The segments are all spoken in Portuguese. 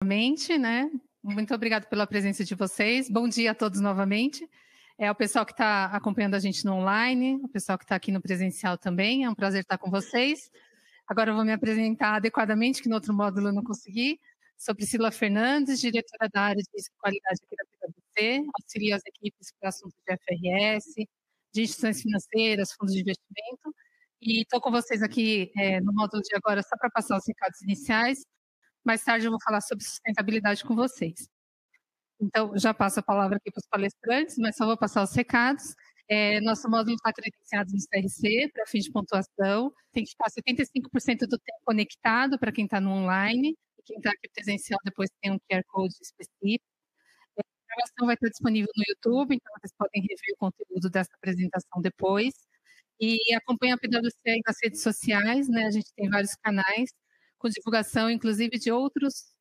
Novamente, né? Muito obrigada pela presença de vocês. Bom dia a todos novamente. O pessoal que está acompanhando a gente no online, o pessoal que está aqui no presencial também. É um prazer estar com vocês. Agora eu vou me apresentar adequadamente, que no outro módulo eu não consegui. Sou Priscila Fernandes, diretora da área de risco e qualidade aqui da PwC, auxilio as equipes para assuntos de FRS, de instituições financeiras, fundos de investimento. E estou com vocês aqui no módulo de agora só para passar os recados iniciais. Mais tarde eu vou falar sobre sustentabilidade com vocês. Então, já passo a palavra aqui para os palestrantes, mas só vou passar os recados. Nosso módulo está credenciado no CRC para fim de pontuação. Tem que ficar 75% do tempo conectado para quem está no online. E quem está aqui presencial depois tem um QR Code específico. A gravação vai estar disponível no YouTube, então vocês podem rever o conteúdo dessa apresentação depois. E acompanha a PwC aí nas redes sociais, né? A gente tem vários canais com divulgação, inclusive, de outros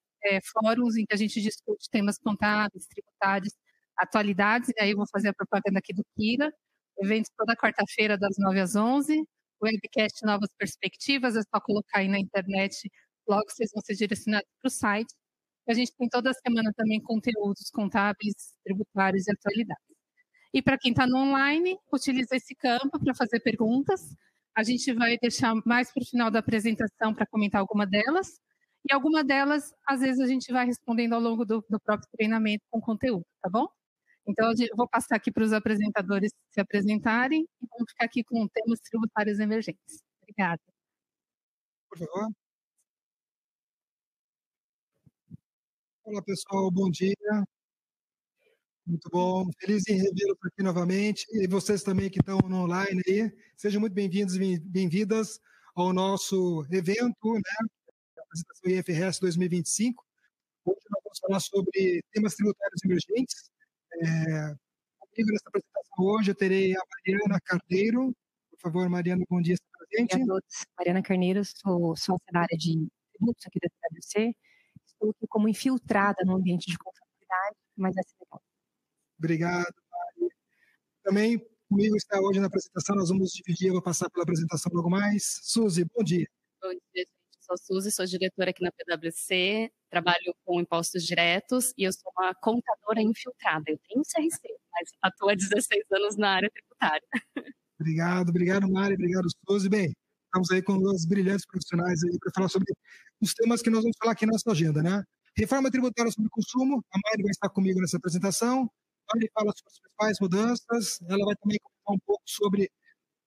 fóruns em que a gente discute temas contábeis, tributários, atualidades, e aí eu vou fazer a propaganda aqui do Kira, eventos toda quarta-feira das 9 às 11, webcast Novas Perspectivas, é só colocar aí na internet, logo vocês vão ser direcionados para o site. A gente tem toda semana também conteúdos contábeis, tributários e atualidades. E para quem está no online, utiliza esse campo para fazer perguntas. A gente vai deixar mais para o final da apresentação para comentar alguma delas. E alguma delas, às vezes, a gente vai respondendo ao longo do próprio treinamento com conteúdo, tá bom? Então, eu vou passar aqui para os apresentadores se apresentarem e vamos ficar aqui com temas tributários emergentes. Obrigada. Por favor. Olá, pessoal, bom dia. Muito bom, feliz em revê-los aqui novamente. E vocês também que estão no online aí, sejam muito bem-vindos e bem-vindas ao nosso evento, né, a apresentação IFRS 2025. Hoje nós vamos falar sobre temas tributários emergentes. Comigo nessa apresentação hoje eu terei a Mariana Carneiro. Por favor, Mariana, bom dia, está presente. Bom dia a todos. Mariana Carneiro, sou sócia da área de tributos aqui da PwC. Estou aqui como infiltrada no ambiente de contabilidade, mas é legal. Obrigado, Mari. Também comigo está hoje na apresentação, nós vamos dividir, eu vou passar pela apresentação logo mais. Suzy, bom dia. Bom dia, gente. Sou Suzy, sou diretora aqui na PwC, trabalho com impostos diretos e eu sou uma contadora infiltrada. Eu tenho CRC, mas atuo há 16 anos na área tributária. Obrigado, Mari, obrigado, Suzy. Bem, estamos aí com duas brilhantes profissionais aí para falar sobre os temas que nós vamos falar aqui na nossa agenda, né? Reforma tributária sobre consumo, a Mari vai estar comigo nessa apresentação. Ele fala sobre as principais mudanças, ela vai também comentar um pouco sobre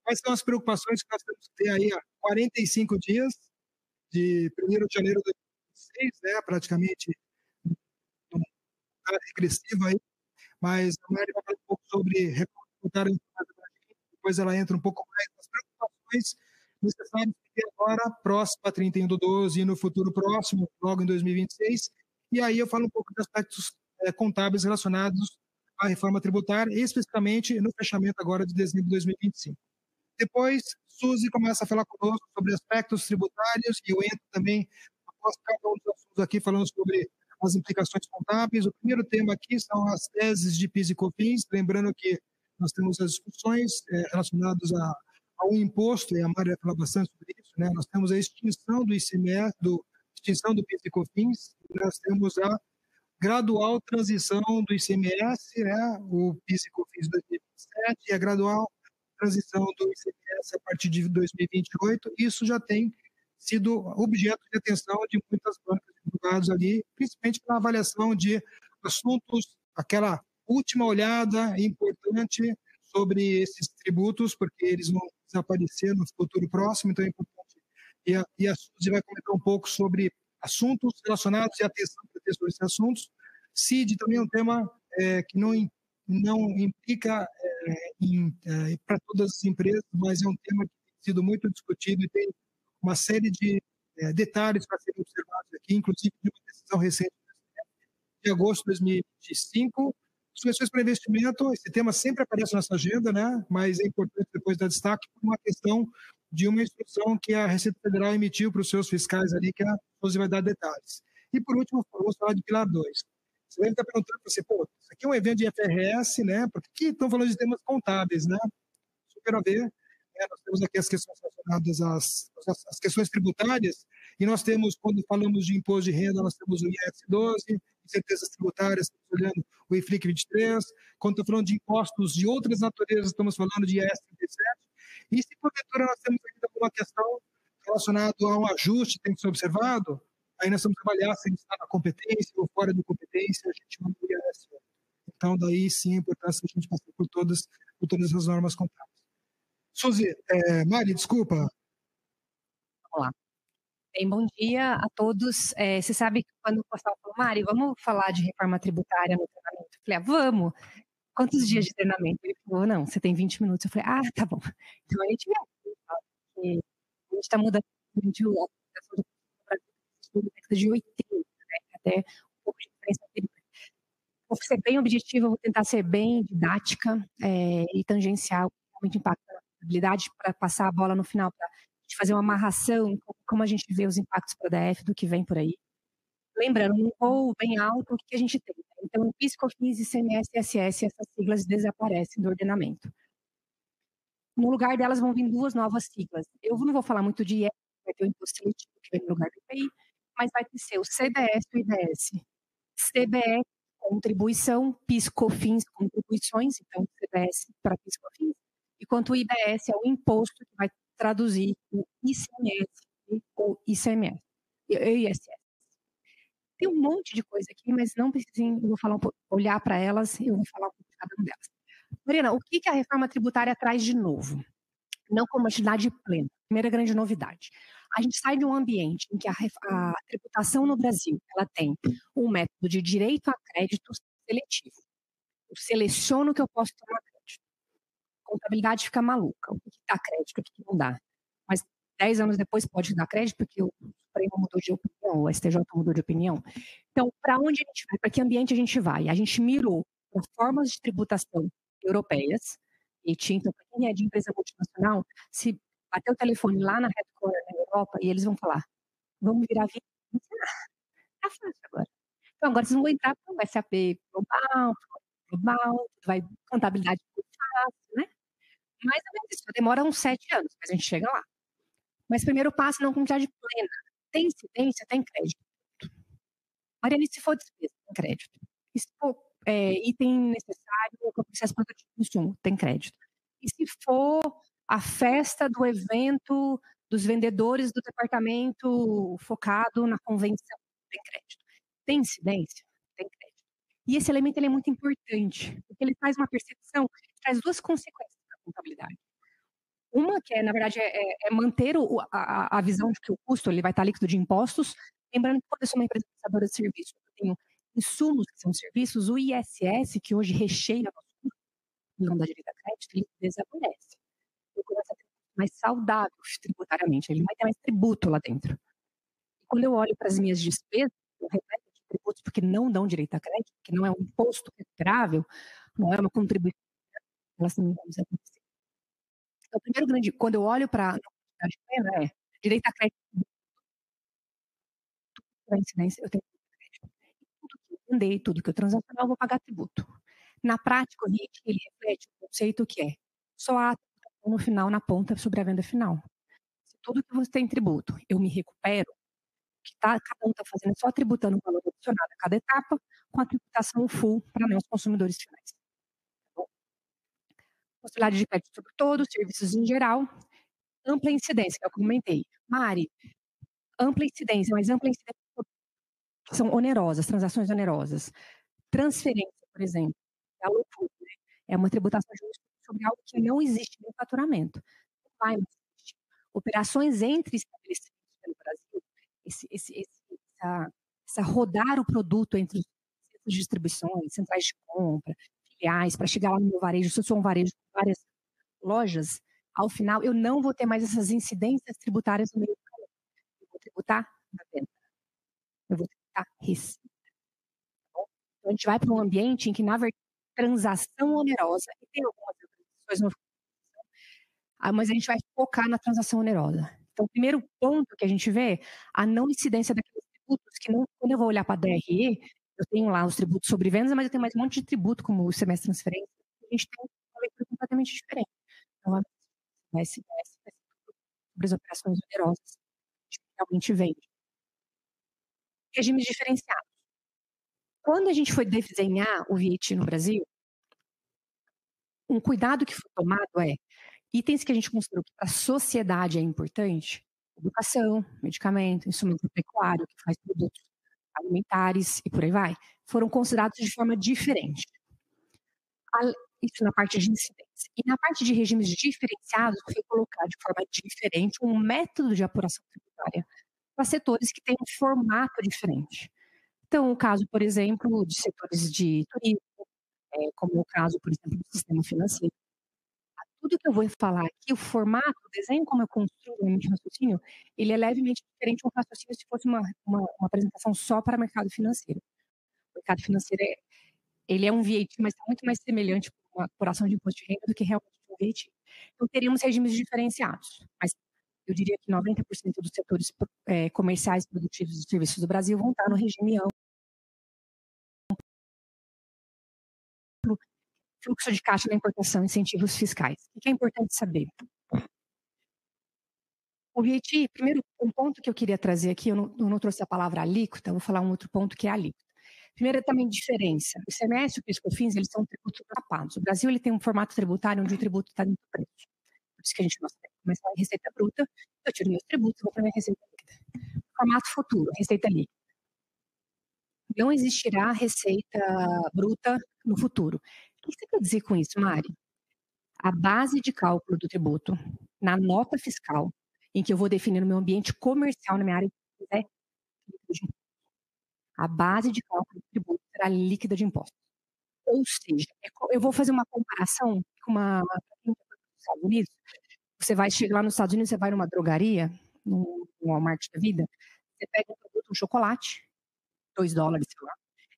quais são as preocupações que nós temos que ter aí há 45 dias, de 1º de janeiro de 2026, né, praticamente um dado regressivo aí, mas a Mari vai falar um pouco sobre reforma tributária, depois ela entra um pouco mais nas preocupações necessárias que tem agora, próximo a 31/12 e no futuro próximo, logo em 2026, e aí eu falo um pouco de aspectos contábeis relacionados a reforma tributária, especificamente no fechamento agora de dezembro de 2025. Depois, Suzy começa a falar conosco sobre aspectos tributários e eu entro também após cada um dos assuntos aqui falando sobre as implicações contábeis. O primeiro tema aqui são as teses de PIS e COFINS, lembrando que nós temos as discussões relacionadas ao imposto, e a Maria fala bastante sobre isso, né? Nós temos a extinção do ICMS, extinção do PIS e COFINS, nós temos a gradual transição do ICMS, né, o PIS e COFINS 2027, e a gradual transição do ICMS a partir de 2028. Isso já tem sido objeto de atenção de muitas bancas de advogados ali, principalmente para a avaliação de assuntos, aquela última olhada importante sobre esses tributos, porque eles vão desaparecer no futuro próximo, então é importante. E a Suzy vai comentar um pouco sobre assuntos relacionados e atenção para ter sobre esses assuntos. CID também é um tema que não implica para todas as empresas, mas é um tema que tem sido muito discutido e tem uma série de detalhes para serem observados aqui, inclusive de uma decisão recente de agosto de 2025. Sucessões para investimento, esse tema sempre aparece na nossa agenda, né? Mas é importante depois dar destaque por uma questão de uma instrução que a Receita Federal emitiu para os seus fiscais ali, que a Suzy vai dar detalhes. E, por último, vamos falar de Pilar 2. Você deve estar perguntando para você, pô, isso aqui é um evento de FRS, né? Por que estão falando de temas contábeis, né? Super a ver. Nós temos aqui as questões relacionadas às questões tributárias E nós temos, quando falamos de imposto de renda, nós temos o IS 12, certezas tributárias, estamos olhando o IFLIC 23, quando estamos falando de impostos de outras naturezas, estamos falando de IS 37, e se porventura nós temos ainda alguma questão relacionada a um ajuste que tem que ser observado, aí nós temos que avaliar se ele está na competência ou fora de competência, a gente manda o IS. Então, daí sim a importância de a gente passar por todas as normas contábeis. Suzy, Mari, desculpa. Vamos lá. Bem, bom dia a todos. Você sabe que quando o Costal falou, Mari, vamos falar de reforma tributária no treinamento? Eu falei, vamos. Quantos dias de treinamento? Ele falou, não, você tem 20 minutos. Eu falei, tá bom. Então a gente vê aqui, a gente está mudando a aplicação do década de 80, né? Até um pouco de diferença anterior. Vou ser bem objetiva, vou tentar ser bem didática e tangencial, realmente impacta na habilidade para passar a bola no final, para de fazer uma amarração, como a gente vê os impactos para a DF do que vem por aí. Lembrando, um voo bem alto, o que a gente tem? Então, o PIS, COFINS, ICMS e ISS, essas siglas desaparecem do ordenamento. No lugar delas vão vir duas novas siglas. Eu não vou falar muito de IR, vai ter o imposto seletivo que vem no lugar do IPI, mas vai ser o CDS e o IDS. CBE, contribuição, PIS, COFINS, contribuições, então CDS para PIS, COFINS, enquanto o IBS é o imposto que vai traduzir o ICMS ou ICMS, e ISS. Tem um monte de coisa aqui, mas não precisem, eu vou falar olhar para elas e eu vou falar um pouco de cada uma delas. Marina, o que a reforma tributária traz de novo? Não como atividade plena. Primeira grande novidade. A gente sai de um ambiente em que a tributação no Brasil ela tem um método de direito a crédito seletivo. Eu seleciono o que eu posso tomar crédito. A contabilidade fica maluca. O que dá crédito, o que não dá. Mas 10 anos depois pode dar crédito porque o Supremo mudou de opinião, o STJ mudou de opinião. Então, para onde a gente vai? Para que ambiente a gente vai? A gente mirou para formas de tributação europeias, e tinha, então, para quem é de empresa multinacional, se bater o telefone lá na headquarter na Europa, e eles vão falar, vamos virar vida, tá fácil agora. Então, agora vocês vão entrar para o SAP global, vai contabilidade fácil, né? Mais ou menos isso, demora uns 7 anos, mas a gente chega lá. Mas primeiro passo, não contabilidade plena. Tem incidência, tem crédito. Mariane, se for despesa, tem crédito. E se for item necessário para o processo produtivo de consumo, tem crédito. E se for a festa do evento dos vendedores do departamento focado na convenção, tem crédito. Tem incidência? Tem crédito. E esse elemento ele é muito importante, porque ele traz uma percepção, traz duas consequências para a contabilidade. Uma que na verdade, manter a visão de que o custo ele vai estar líquido de impostos, lembrando que quando eu sou uma empresa prestadora de serviços, eu tenho insumos que são serviços, o ISS, que hoje recheia nosso custo, não dá direito a crédito, ele desaparece. Ele começa a ter mais saudável tributariamente, ele vai ter mais tributo lá dentro. E quando eu olho para as minhas despesas, eu repleto de tributos porque não dão direito a crédito, porque não é um imposto recuperável, não é uma contribuição, elas não vão acontecer. Então, o primeiro grande, quando eu olho para a contabilidade plena, direito a crédito, para incidência, eu tenho crédito. Tudo que eu vendei, tudo que eu transacionar, eu vou pagar tributo. Na prática, o RIT, ele reflete o conceito que é só a no final, na ponta, sobre a venda final. Se tudo que você tem tributo, eu me recupero, que cada um está fazendo só tributando o valor adicionado a cada etapa, com a tributação full para nós consumidores finais. Tá, possibilidade de crédito sobre todos, serviços em geral, ampla incidência, que eu comentei. Mari, ampla incidência, mas ampla incidência são onerosas, transações onerosas. Transferência, por exemplo, é a loucura, né? É uma tributação justa sobre algo que não existe no faturamento. Não vai mais existir. Operações entre estabelecimentos pelo Brasil, essa rodar o produto entre os centros de distribuições, centrais de compra, filiais, para chegar lá no meu varejo, se eu sou um varejo com várias lojas, ao final eu não vou ter mais essas incidências tributárias no meio do caminho. Eu vou tributar na venda. Eu vou tributar receita. Tá, então, a gente vai para um ambiente em que, na verdade, transação onerosa, e tem algumas transações no mas a gente vai focar na transação onerosa. Então, o primeiro ponto que a gente vê, a não incidência daqueles tributos, que não, quando eu vou olhar para a DRE, eu tenho lá os tributos sobre vendas, mas eu tenho mais um monte de tributo, como o semestre de transferência, a gente tem uma leitura completamente diferente. Então, a SBS vai ser sobre as operações onerosas que realmente vende. Regimes diferenciados. Quando a gente foi desenhar o VAT no Brasil, um cuidado que foi tomado é itens que a gente considerou que para a sociedade é importante, educação, medicamento, instrumento pecuário, que faz produtos alimentares e por aí vai, foram considerados de forma diferente. Isso na parte de incidência. E na parte de regimes diferenciados, foi colocar de forma diferente um método de apuração tributária para setores que têm um formato diferente. Então, o caso, por exemplo, de setores de turismo, como o caso, por exemplo, do sistema financeiro. Tudo que eu vou falar aqui, o formato, o desenho como eu construo o meu raciocínio, ele é levemente diferente de um raciocínio se fosse uma apresentação só para mercado financeiro. O mercado financeiro ele é um VAT, mas é muito mais semelhante com uma apuração de imposto de renda do que realmente um VAT. Então, teríamos regimes diferenciados, mas eu diria que 90% dos setores comerciais, produtivos e serviços do Brasil vão estar no regime amplo. Fluxo de caixa da importação, incentivos fiscais. O que é importante saber? O VAT, primeiro, um ponto que eu queria trazer aqui, eu não trouxe a palavra alíquota, vou falar um outro ponto que é alíquota. Primeiro, é também diferença. O ICMS e o PIS/COFINS, eles são tributos capados. O Brasil ele tem um formato tributário onde o tributo está dentro do preço. Por isso que a gente começa em receita bruta, eu tiro meus tributos e vou para minha receita líquida. Formato futuro, receita líquida. Não existirá receita bruta no futuro. O que você quer dizer com isso, Mari? A base de cálculo do tributo na nota fiscal, em que eu vou definir no meu ambiente comercial, na minha área de a base de cálculo do tributo será líquida de impostos. Ou seja, eu vou fazer uma comparação com uma dos Estados Unidos. Você vai chegar lá nos Estados Unidos, você vai numa drogaria, no Walmart da vida, você pega um produto, um chocolate, $2, sei lá,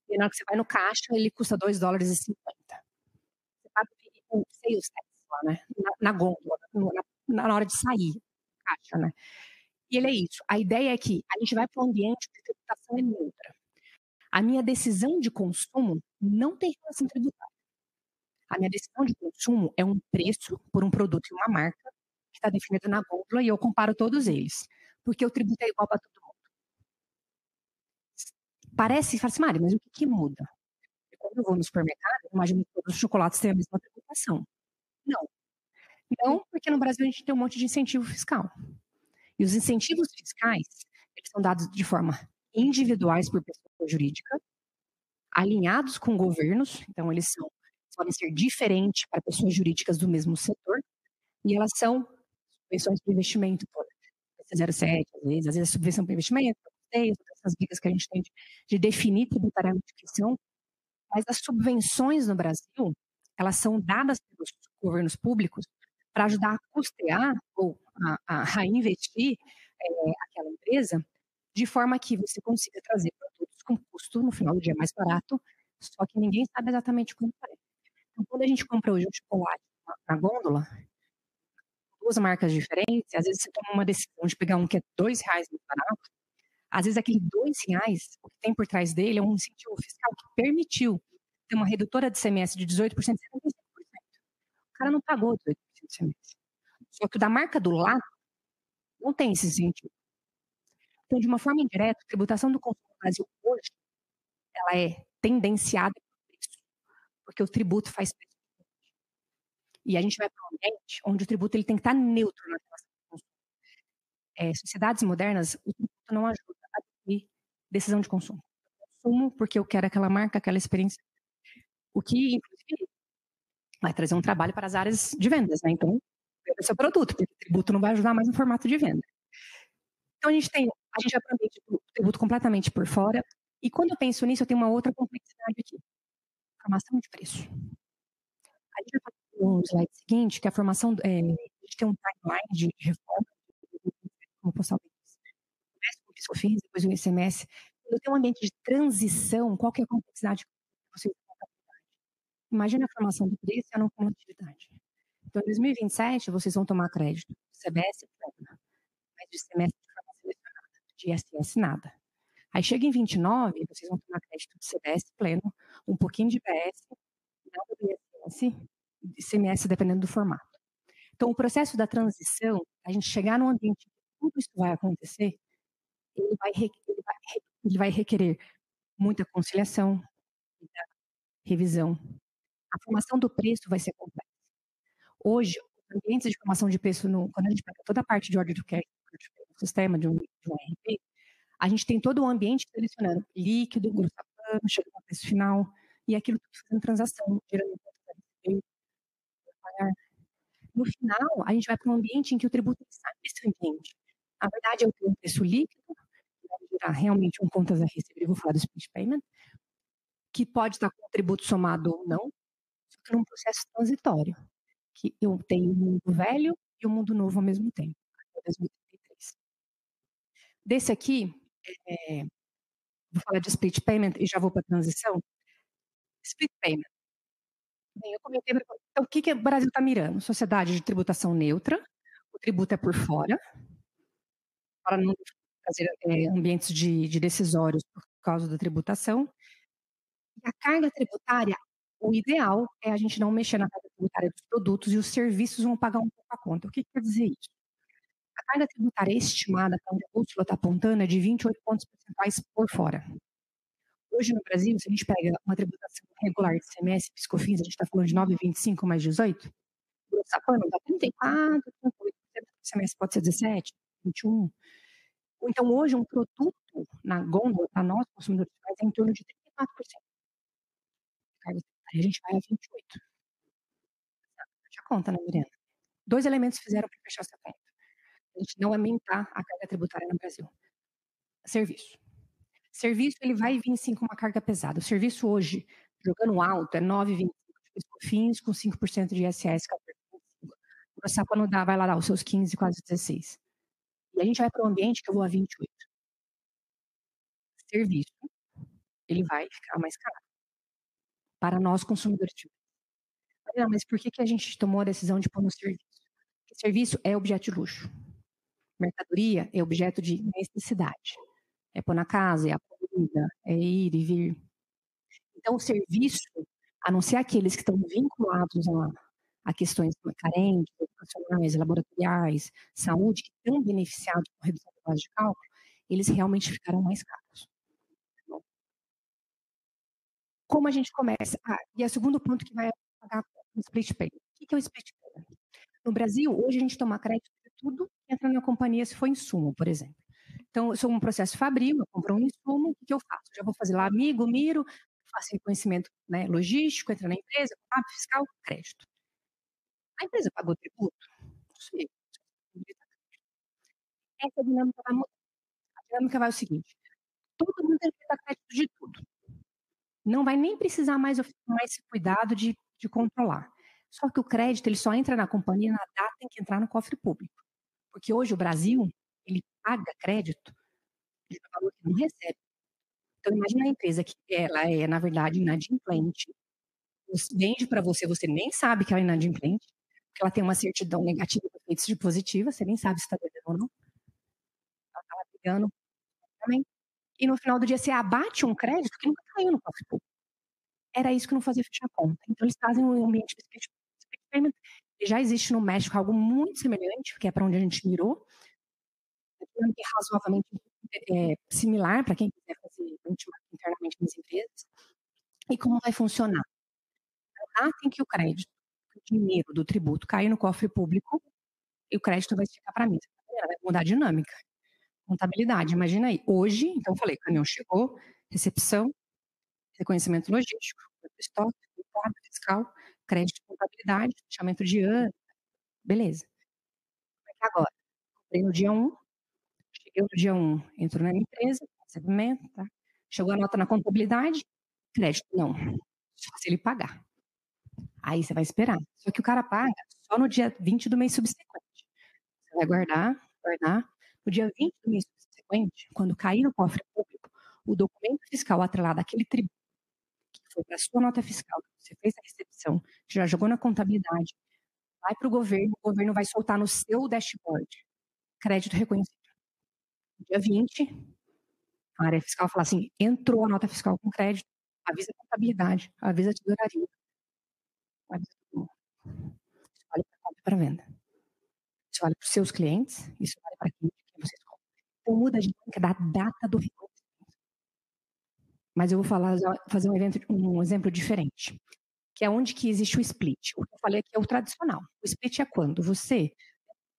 e na hora que você vai no caixa, ele custa $2,50. Você paga o sales tax lá, né? Na gôndola, na hora de sair da caixa, né? E ele é isso. A ideia é que a gente vai para um ambiente de tributação neutra. A minha decisão de consumo não tem relação tributária. A minha decisão de consumo é um preço por um produto e uma marca que está definido na gôndola e eu comparo todos eles, porque o tributo é igual para todo mundo. Parece, fala assim, Mari, mas o que muda? Quando eu vou no supermercado, eu imagino que todos os chocolates têm a mesma tributação. Não, porque no Brasil a gente tem um monte de incentivo fiscal. E os incentivos fiscais, eles são dados de forma individuais por pessoa jurídica, alinhados com governos, então eles podem ser diferentes para pessoas jurídicas do mesmo setor, e elas são subvenções para investimento, por 07, às vezes é subvenção para investimento, todas essas dicas que a gente tem de definir tributariamente o que são, mas as subvenções no Brasil, elas são dadas pelos governos públicos para ajudar a custear ou a investir aquela empresa, de forma que você consiga trazer produtos com custo, no final do dia, mais barato, só que ninguém sabe exatamente quanto é. Então, quando a gente compra hoje um chocolate na gôndola, duas marcas diferentes, às vezes você toma uma decisão de pegar um que é R$2 mais barato, às vezes aquele R$2, o que tem por trás dele é um incentivo fiscal que permitiu ter uma redutora de ICMS de 18% a 75%. O cara não pagou 18% de ICMS. Só que o da marca do lado não tem esse incentivo. Então, de uma forma indireta, a tributação do consumo no Brasil hoje, ela é tendenciada por preço, porque o tributo faz preço. E a gente vai para um ambiente onde o tributo ele tem que estar neutro na relação com o consumo. Sociedades modernas, o tributo não ajuda a definir decisão de consumo. Eu consumo porque eu quero aquela marca, aquela experiência. O que, inclusive, vai trazer um trabalho para as áreas de vendas, né? Então, venda seu produto, porque o tributo não vai ajudar mais no formato de venda. Então, a gente vai para um ambiente do tributo completamente por fora. E quando eu penso nisso, eu tenho uma outra complexidade aqui. Formação de preço. A gente vai falar no slide seguinte, que a formação, a gente tem um timeline de reforma, como postal começa com o PIS/COFINS, depois o ICMS. Quando eu tenho um ambiente de transição, qual que é a complexidade que você tem? Imagina a formação do preço e a não cumulatividade. Então, em 2027, vocês vão tomar crédito de CBS plena, mas de ICMS de forma selecionada, de ISS nada. Aí chega em 29, vocês vão tomar crédito de CBS pleno, um pouquinho de IPS, nada do ISS, e ICMS dependendo do formato. Então, o processo da transição, a gente chegar num ambiente que tudo isso vai acontecer, ele vai ele vai requerer muita conciliação, muita revisão. A formação do preço vai ser complexa. Hoje, os ambientes de formação de preço, quando a gente pega toda a parte de order to cash do sistema de um ERP, a gente tem todo o ambiente selecionando líquido, grosso a pano, chegando ao preço final, e aquilo tudo fazendo transação, gerando contas a receber, pagar. No final, a gente vai para um ambiente em que o tributo sai desse ambiente. Na verdade, eu tenho um preço líquido, que vai gerar realmente um contas a receber, eu vou falar do split payment, que pode estar com o tributo somado ou não, só que num processo transitório, que eu tenho o mundo velho e o mundo novo ao mesmo tempo, até 2033. Desse aqui, vou falar de split payment e já vou para a transição. Split payment. Bem, eu comentei, então o que o Brasil está mirando? Sociedade de tributação neutra, o tributo é por fora, para não fazer ambientes de decisórios por causa da tributação. E a carga tributária, o ideal é a gente não mexer na carga tributária dos produtos e os serviços vão pagar um pouco a conta. O que quer dizer isso? A carga tributária estimada, para onde a bússola está apontando, é de 28 pontos percentuais por fora. Hoje no Brasil, se a gente pega uma tributação regular de ICMS, PIS/COFINS, a gente está falando de 9,25 mais 18, o sapano dá 34, 38%, o ICMS pode ser 17, 21. Ou então hoje um produto na gôndola, para nós consumidores finais, é em torno de 34%. Aí a gente vai a 28. Já conta, né, Mirena? 2 elementos fizeram para fechar essa conta. A gente não aumentar a carga tributária no Brasil. Serviço. Serviço, ele vai vir sim com uma carga pesada. O serviço hoje, jogando alto, é 9,25 de PIS/COFINS com 5% de ISS, 14,25. O sapano vai lá dar os seus 15, quase 16. E a gente vai para um ambiente que eu vou a 28. Serviço, ele vai ficar mais caro para nós consumidores. Não, mas por que a gente tomou a decisão de pôr no serviço? Porque serviço é objeto de luxo. Mercadoria é objeto de necessidade. É pôr na casa, é a comida, é ir e vir. Então, o serviço, a não ser aqueles que estão vinculados a questões carentes, educacionais, laboratoriais, saúde, que estão beneficiados com redução da base de cálculo, eles realmente ficarão mais caros. Como a gente começa? E é o segundo ponto que vai pagar o split payment. O que é o split payment? No Brasil, hoje a gente toma crédito de tudo que entra na companhia se for insumo, por exemplo. Então, eu sou um processo fabril, eu compro um insumo, o que eu faço? Já vou fazer lá amigo, miro, faço reconhecimento, né, logístico, entra na empresa, contábil, fiscal, crédito. A empresa pagou tributo? Não sei. Essa dinâmica vai mudar. A dinâmica vai o seguinte: todo mundo tem que ter crédito de tudo. Não vai nem precisar mais esse cuidado de controlar. Só que o crédito, ele só entra na companhia na data em que entrar no cofre público. Porque hoje o Brasil, ele paga crédito de um valor que não recebe. Então, imagina a empresa que ela é, na verdade, inadimplente, vende para você, você nem sabe que ela é inadimplente, porque ela tem uma certidão negativa com efeitos de positiva, você nem sabe se está devendo ou não. Ela está pegando também. E no final do dia você abate um crédito que nunca caiu no cofre público. Era isso que não fazia fechar a conta. Então, eles fazem um ambiente de split payment. Já existe no México algo muito semelhante, que é para onde a gente mirou. É razoavelmente similar para quem quiser fazer benchmark internamente nas empresas. E como vai funcionar? Na data em que o crédito, o dinheiro do tributo cair no cofre público, e o crédito vai ficar para mim. Vai mudar a dinâmica. Contabilidade, imagina aí. Hoje, então eu falei, caminhão chegou, recepção, reconhecimento logístico, estoque, contábil, fiscal, crédito, contabilidade, fechamento de ano, beleza. Como é que é agora? Comprei no dia 1, cheguei no dia 1, entrou na minha empresa, recebimento, tá? Chegou a nota na contabilidade, crédito, não, só se ele pagar. Aí você vai esperar. Só que o cara paga só no dia 20 do mês subsequente. Você vai guardar. No dia 20 do mês subsequente, quando cair no cofre público, o documento fiscal atrelado àquele tributo, que foi para a sua nota fiscal, que você fez a recepção, já jogou na contabilidade, vai para o governo vai soltar no seu dashboard crédito reconhecido. No dia 20, a área fiscal fala assim, entrou a nota fiscal com crédito, avisa a contabilidade, avisa a tesouraria, avisa todo mundo. Isso vale para compra e para venda. Isso vale para os seus clientes, isso vale para quem vocês compram. Então muda a dinâmica da data do reconhecimento. Mas eu vou fazer um exemplo diferente, que é onde que existe o split. O que eu falei aqui é o tradicional. O split é quando você,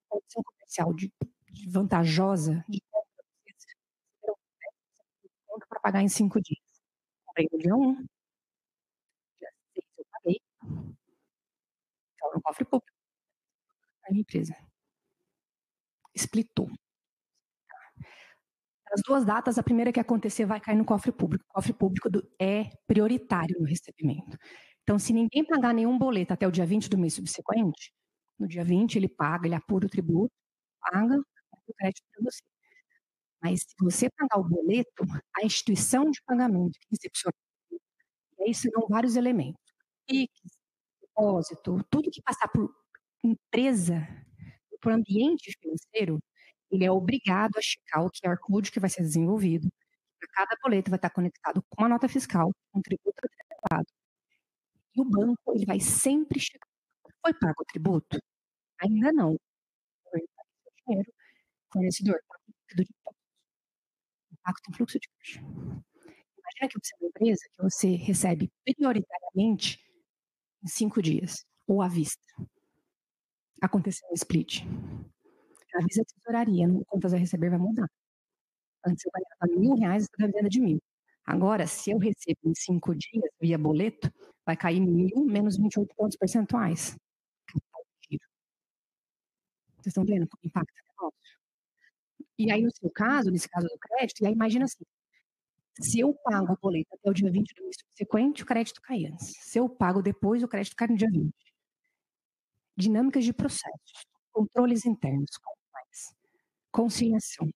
condição comercial de vantajosa, de compra, você para pagar em 5 dias. Comprei no dia 1, dia 6 eu paguei, então no cofre público, a minha empresa. Splitou. As 2 datas, a primeira que acontecer vai cair no cofre público. O cofre público é prioritário no recebimento. Então, se ninguém pagar nenhum boleto até o dia 20 do mês subsequente, no dia 20 ele paga, ele apura o tributo, paga o crédito para você. Mas se você pagar o boleto, a instituição de pagamento que recepciona, e aí serão vários elementos. PIX, depósito, tudo que passar por empresa, por ambiente financeiro, ele é obrigado a checar o QR Code que vai ser desenvolvido. Cada boleto vai estar conectado com uma nota fiscal, um tributo atrelado. E o banco ele vai sempre checar. Foi pago o tributo? Ainda não. Foi pago o dinheiro. Fornecedor, impacto em fluxo de caixa. Imagina que você é uma empresa que você recebe prioritariamente em 5 dias, ou à vista. Aconteceu um split. Avisa a tesouraria, no contas a receber vai mudar. Antes eu ganhava R$1.000, eu estou devendo de 1.000. Agora, se eu recebo em 5 dias via boleto, vai cair 1.000 menos 28 pontos percentuais. Vocês estão vendo como impacta o negócio? E aí, no seu caso, nesse caso do crédito, e aí imagina assim, se eu pago a boleta até o dia 20 do mês subsequente, o crédito cai antes. Se eu pago depois, o crédito cai no dia 20. Dinâmicas de processos, controles internos, compliance, conciliação.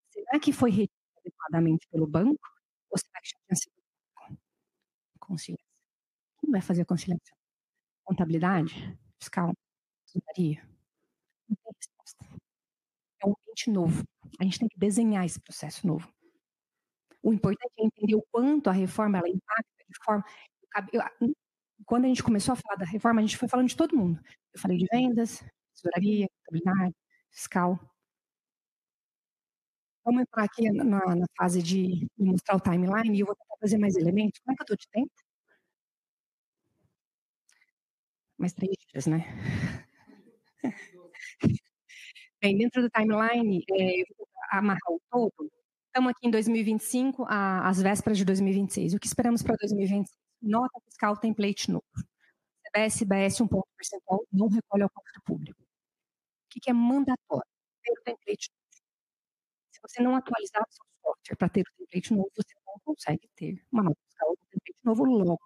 Será que foi retido adequadamente pelo banco? Ou será que já tinha sido conciliação? Quem vai fazer a conciliação? Contabilidade? Fiscal? Tesouraria? Não tem resposta. É um ambiente novo. A gente tem que desenhar esse processo novo. O importante é entender o quanto a reforma ela impacta de forma... Quando a gente começou a falar da reforma, a gente foi falando de todo mundo. Eu falei de vendas, tesouraria, contabilidade, fiscal. Vamos entrar aqui na fase de mostrar o timeline e eu vou tentar fazer mais elementos. Como é que eu estou de tempo? Mais 3 dias, né? Bem, dentro do timeline, eu vou amarrar o todo. Estamos aqui em 2025, às vésperas de 2026. O que esperamos para 2026? Nota fiscal template novo. CBS, BS, 1 ponto percentual, não recolhe ao cofre público. O que é mandatório? Ter o template novo. Se você não atualizar o seu software para ter o template novo, você não consegue ter uma nota fiscal com template novo logo.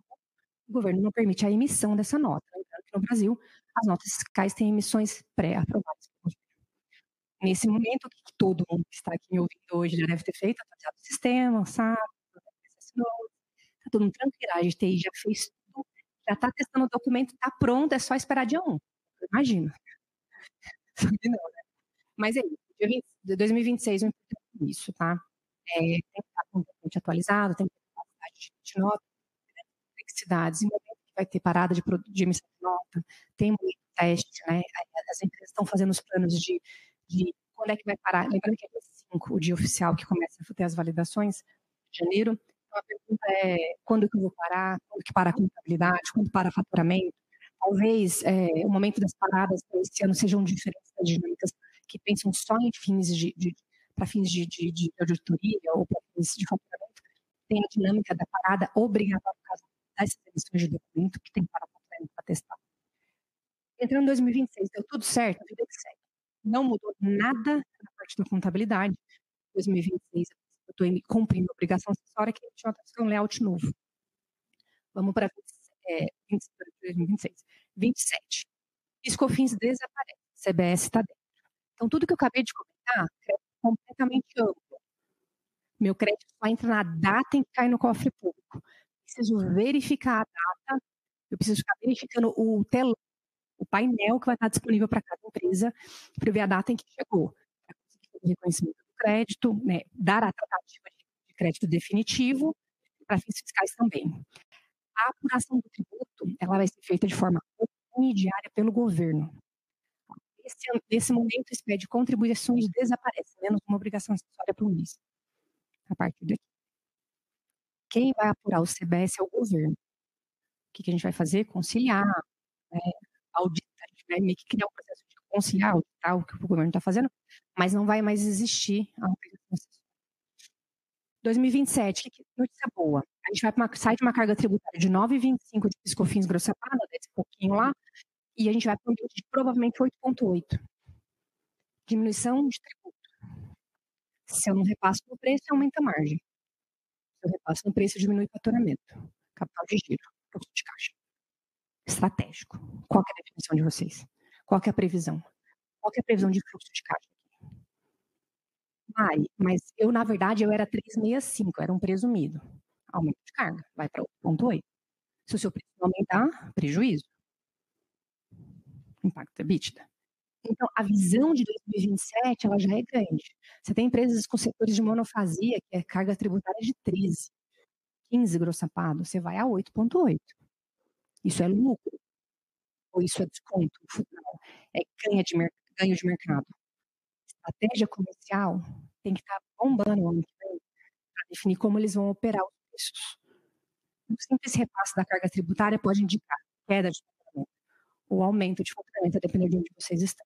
O governo não permite a emissão dessa nota. Lembrando que no Brasil, as notas fiscais têm emissões pré-aprovadas. Nesse momento, o que todo mundo que está aqui me ouvindo hoje já deve ter feito, atualizado o sistema, sabe? Está todo mundo tranquilo, a gente TI já fez tudo, já está testando o documento, está pronto, é só esperar dia 1. Imagina. Sabe não, né? Mas é isso, dia 2026 é importante isso, tá? Tem que estar completamente atualizado, tem que ter capacidade de nota, complexidades, em momento que vai ter parada de emissão de nota, tem um teste, né? As empresas estão fazendo os planos de quando é que vai parar. Lembrando que é 5 o dia oficial que começa a ter as validações, de janeiro. Então a pergunta é, quando que eu vou parar? Quando que para a contabilidade? Quando para faturamento? Talvez o momento das paradas para esse ano sejam diferentes das dinâmicas que pensam só em fins para fins de auditoria ou para fins de faturamento. Tem a dinâmica da parada obrigatória por causa dessas emissões de documento que tem que parar para testar. Entrando em 2026, deu tudo certo, a vida que segue. Não mudou nada na parte da contabilidade. 2026, eu estou cumprindo a obrigação acessória que a gente vai ter um layout novo. Vamos para 2026. 27. PIS/COFINS desaparece. CBS está dentro. Então, tudo que eu acabei de comentar é completamente amplo. Meu crédito só entra na data em que cai no cofre público. Preciso verificar a data, eu preciso ficar verificando o telão, o painel que vai estar disponível para cada empresa, para ver a data em que chegou, para conseguir fazer o reconhecimento do crédito, né, dar a tratativa de crédito definitivo, para fins fiscais também. A apuração do tributo, ela vai ser feita de forma undiária pelo governo. Nesse momento, o SPED de contribuições desaparece, menos uma obrigação acessória para o mês. A partir daqui. Quem vai apurar o CBS é o governo. O que a gente vai fazer? Conciliar, né, auditar, a gente vai meio que criar um processo de conciliar, auditar o que o governo está fazendo, mas não vai mais existir a obrigação. 2027, que notícia boa. A gente sai de uma carga tributária de 9,25 de PIS/COFINS grossepada, desse pouquinho lá, e a gente vai para um de provavelmente 8,8. Diminuição de tributo. Se eu não repasso no preço, aumenta a margem. Se eu repasso no preço, diminui o faturamento. Capital de giro, fluxo de caixa. Estratégico. Qual que é a definição de vocês? Qual que é a previsão? Qual que é a previsão de fluxo de caixa? Mas eu, na verdade, eu era 3,65, era um presumido. Aumento de carga, vai para 8,8. Se o seu preço não aumentar, prejuízo. Impacto EBITDA. Então, a visão de 2027, ela já é grande. Você tem empresas com setores de monofasia, que é carga tributária de 13, 15 grossapado, você vai a 8,8. Isso é lucro? Ou isso é desconto? É ganho de mercado? Estratégia comercial tem que estar bombando o ano que vem para definir como eles vão operar os preços. Um simples repasse da carga tributária pode indicar queda de faturamento ou aumento de faturamento, a depender de onde vocês estão.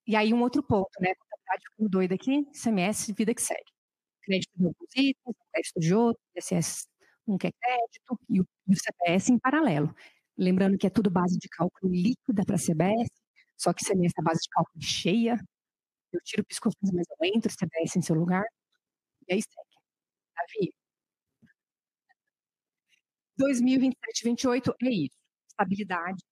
E aí um outro ponto, né? Contabilidade ficando doida aqui, ICMS, vida que segue. Crédito de alguns itens, crédito de outros, ISS um que é crédito e o CBS em paralelo. Lembrando que é tudo base de cálculo líquida para CBS, só que ICMS é base de cálculo cheia. Eu tiro o PIS/COFINS, mas eu entro o CBS em seu lugar. E aí segue. Davi, 2027, 2028 é isso. Estabilidade,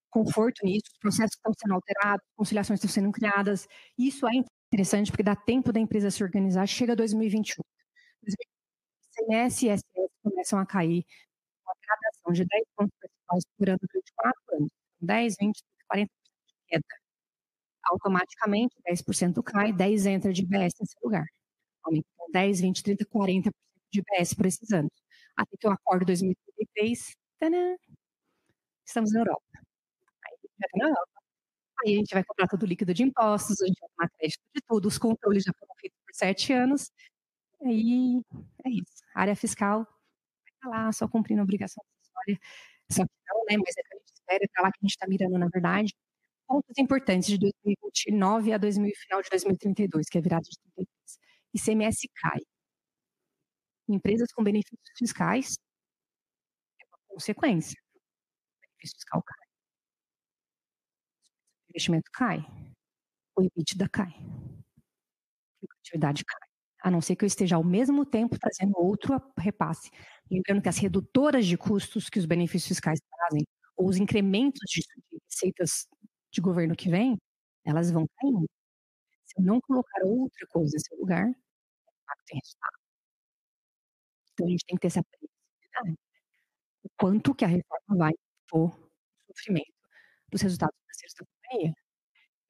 conforto nisso, os processos estão sendo alterados, conciliações estão sendo criadas. Isso é interessante porque dá tempo da empresa se organizar. Chega 2021. ICMS e ISS começam a cair uma gradação de 10 pontos percentuais por ano durante 4 anos. 10, 20, 40% de queda. Automaticamente, 10% cai, 10 entra de IBS nesse lugar. Aumenta 10, 20, 30, 40% de IBS por esses anos. Até que eu acordo em 2033, tadã, estamos na Europa. Aí a gente vai cobrar todo o líquido de impostos, a gente vai tomar crédito de tudo, os controles já foram feitos por 7 anos, aí é isso. A área fiscal vai estar lá, só cumprindo a obrigação acessória, só que não, né, mas é que a gente espera, é para lá que a gente está mirando, na verdade. Pontos importantes de 2029 a final de 2032, que é virada de 33. ICMS cai. Empresas com benefícios fiscais é uma consequência. O benefício fiscal cai. O investimento cai. O EBITDA cai. A lucratividade cai. A não ser que eu esteja ao mesmo tempo trazendo outro repasse. Lembrando que as redutoras de custos que os benefícios fiscais trazem, ou os incrementos de receitas de governo que vem, elas vão caindo. Se eu não colocar outra coisa nesse lugar, o impacto tem resultado. Então a gente tem que ter essa previsibilidade. O quanto que a reforma vai impor o sofrimento dos resultados financeiros da companhia.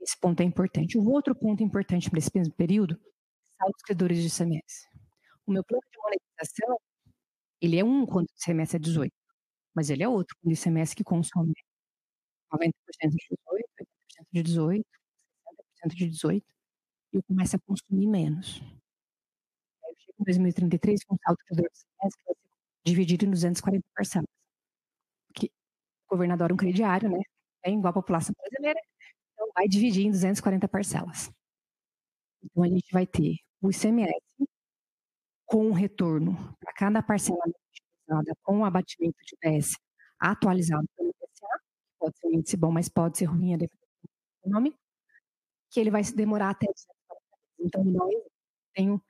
Esse ponto é importante. O outro ponto importante para esse mesmo período, saldos credores de ICMS. O meu plano de monetização, ele é um quando o ICMS é 18, mas ele é outro quando o ICMS que consome 90% de 18, 80% de 18, 60% de 18, e eu começo a consumir menos. Aí eu chego em 2033 com um saldo credor de ICMS que vai ser dividido em 240 parcelas. Porque o governador é um crediário, né? É igual a população brasileira, então vai dividir em 240 parcelas. Então a gente vai ter o ICMS com o retorno para cada parcela utilizada com o abatimento de IPS atualizado pelo IPCA, pode ser um índice bom, mas pode ser ruim, a depender do econômico, que ele vai se demorar até 240 meses. Então, nós tenho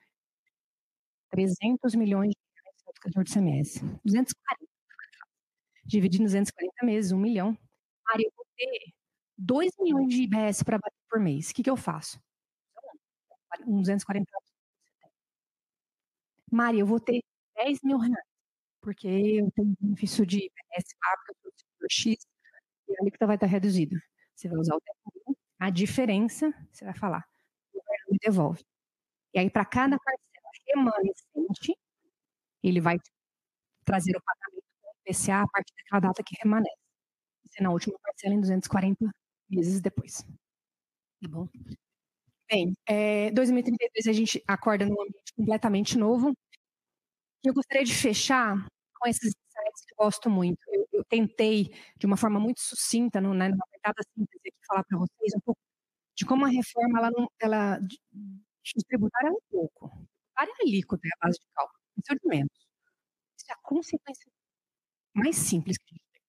300 milhões de reais no educador de ICMS. 240. Dividindo 240 meses, 1 milhão. Mari, eu vou ter 2 milhões de IBS para bater por mês. O que eu faço? 240. Mari, eu vou ter 10 mil reais, porque eu tenho benefício de IBS lá, porque eu sou setor X, e a alíquota vai estar reduzida. Você vai usar o 10 mil, a diferença, você vai falar, o governo me devolve. E aí, para cada parcela remanescente, ele vai trazer o pagamento do IPCA a partir daquela data que remanesce. Isso é na última parcela em 240 meses depois. Tá bom? Bem, 2033 a gente acorda num ambiente completamente novo. Eu gostaria de fechar com esses insights que eu gosto muito. Eu tentei, de uma forma muito sucinta, numa apertada síntese aqui, falar para vocês um pouco de como a reforma, de tributária é um pouco. Tributária é alíquota, é a base de cálculo, isso é de menos. Isso é a consequência mais simples que a gente tem.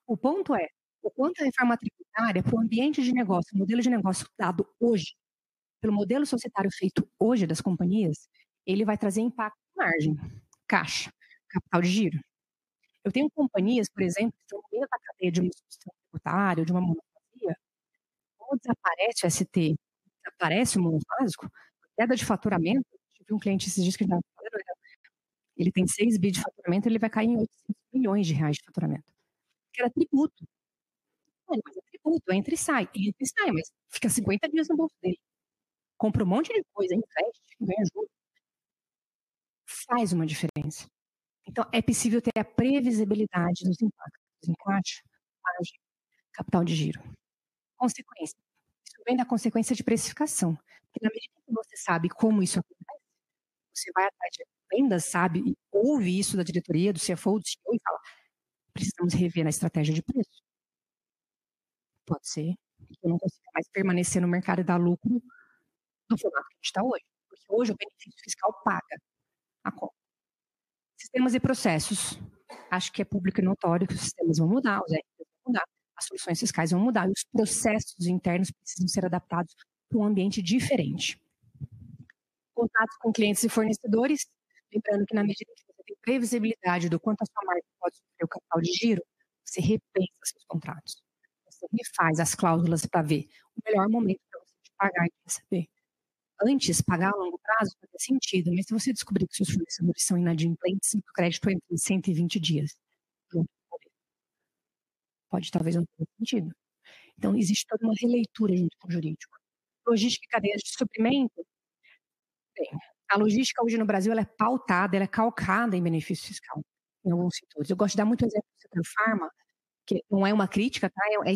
O ponto é, o quanto a reforma tributária, para o ambiente de negócio, o modelo de negócio dado hoje, pelo modelo societário feito hoje das companhias, ele vai trazer impacto em margem, caixa, capital de giro. Eu tenho companhias, por exemplo, que estão no meio da cadeia de uma instituição tributária, de uma monopolia, como desaparece o ST, desaparece o monofásico, queda de faturamento. Tive um cliente esses dias que estava falando, ele tem 6 bi de faturamento, ele vai cair em 800 milhões de reais de faturamento. Que era tributo. Mas é tributo, entra e sai, mas fica 50 dias no bolso dele. Compra um monte de coisa, investe, ganha juros. Faz uma diferença. Então, é possível ter a previsibilidade dos impactos em caixa, margem, capital de giro. Consequência. Isso vem da consequência de precificação. Porque na medida que você sabe como isso acontece, você vai atrás de vendas, sabe, e ouve isso da diretoria, do CFO, do CEO e fala, precisamos rever na estratégia de preço. Pode ser que eu não consiga mais permanecer no mercado e dar lucro do formato que a gente está hoje. Porque hoje o benefício fiscal paga a conta. Sistemas e processos. Acho que é público e notório que os sistemas vão mudar, os RPs vão mudar, as soluções fiscais vão mudar e os processos internos precisam ser adaptados para um ambiente diferente. Contatos com clientes e fornecedores, lembrando que na medida que você tem previsibilidade do quanto a sua marca pode sofrer o capital de giro, você repensa seus contratos. Você refaz as cláusulas para ver o melhor momento para você pagar e receber. Antes, pagar a longo prazo fazia sentido, mas se você descobrir que seus fornecedores são inadimplentes, o crédito entra em 120 dias. Pode talvez não ter sentido. Então, existe toda uma releitura junto com o jurídico. Logística e cadeias de suprimento. Bem, a logística hoje no Brasil ela é pautada, ela é calcada em benefício fiscal, em alguns setores. Eu gosto de dar muito exemplo do setor farma, que não é uma crítica, tá? É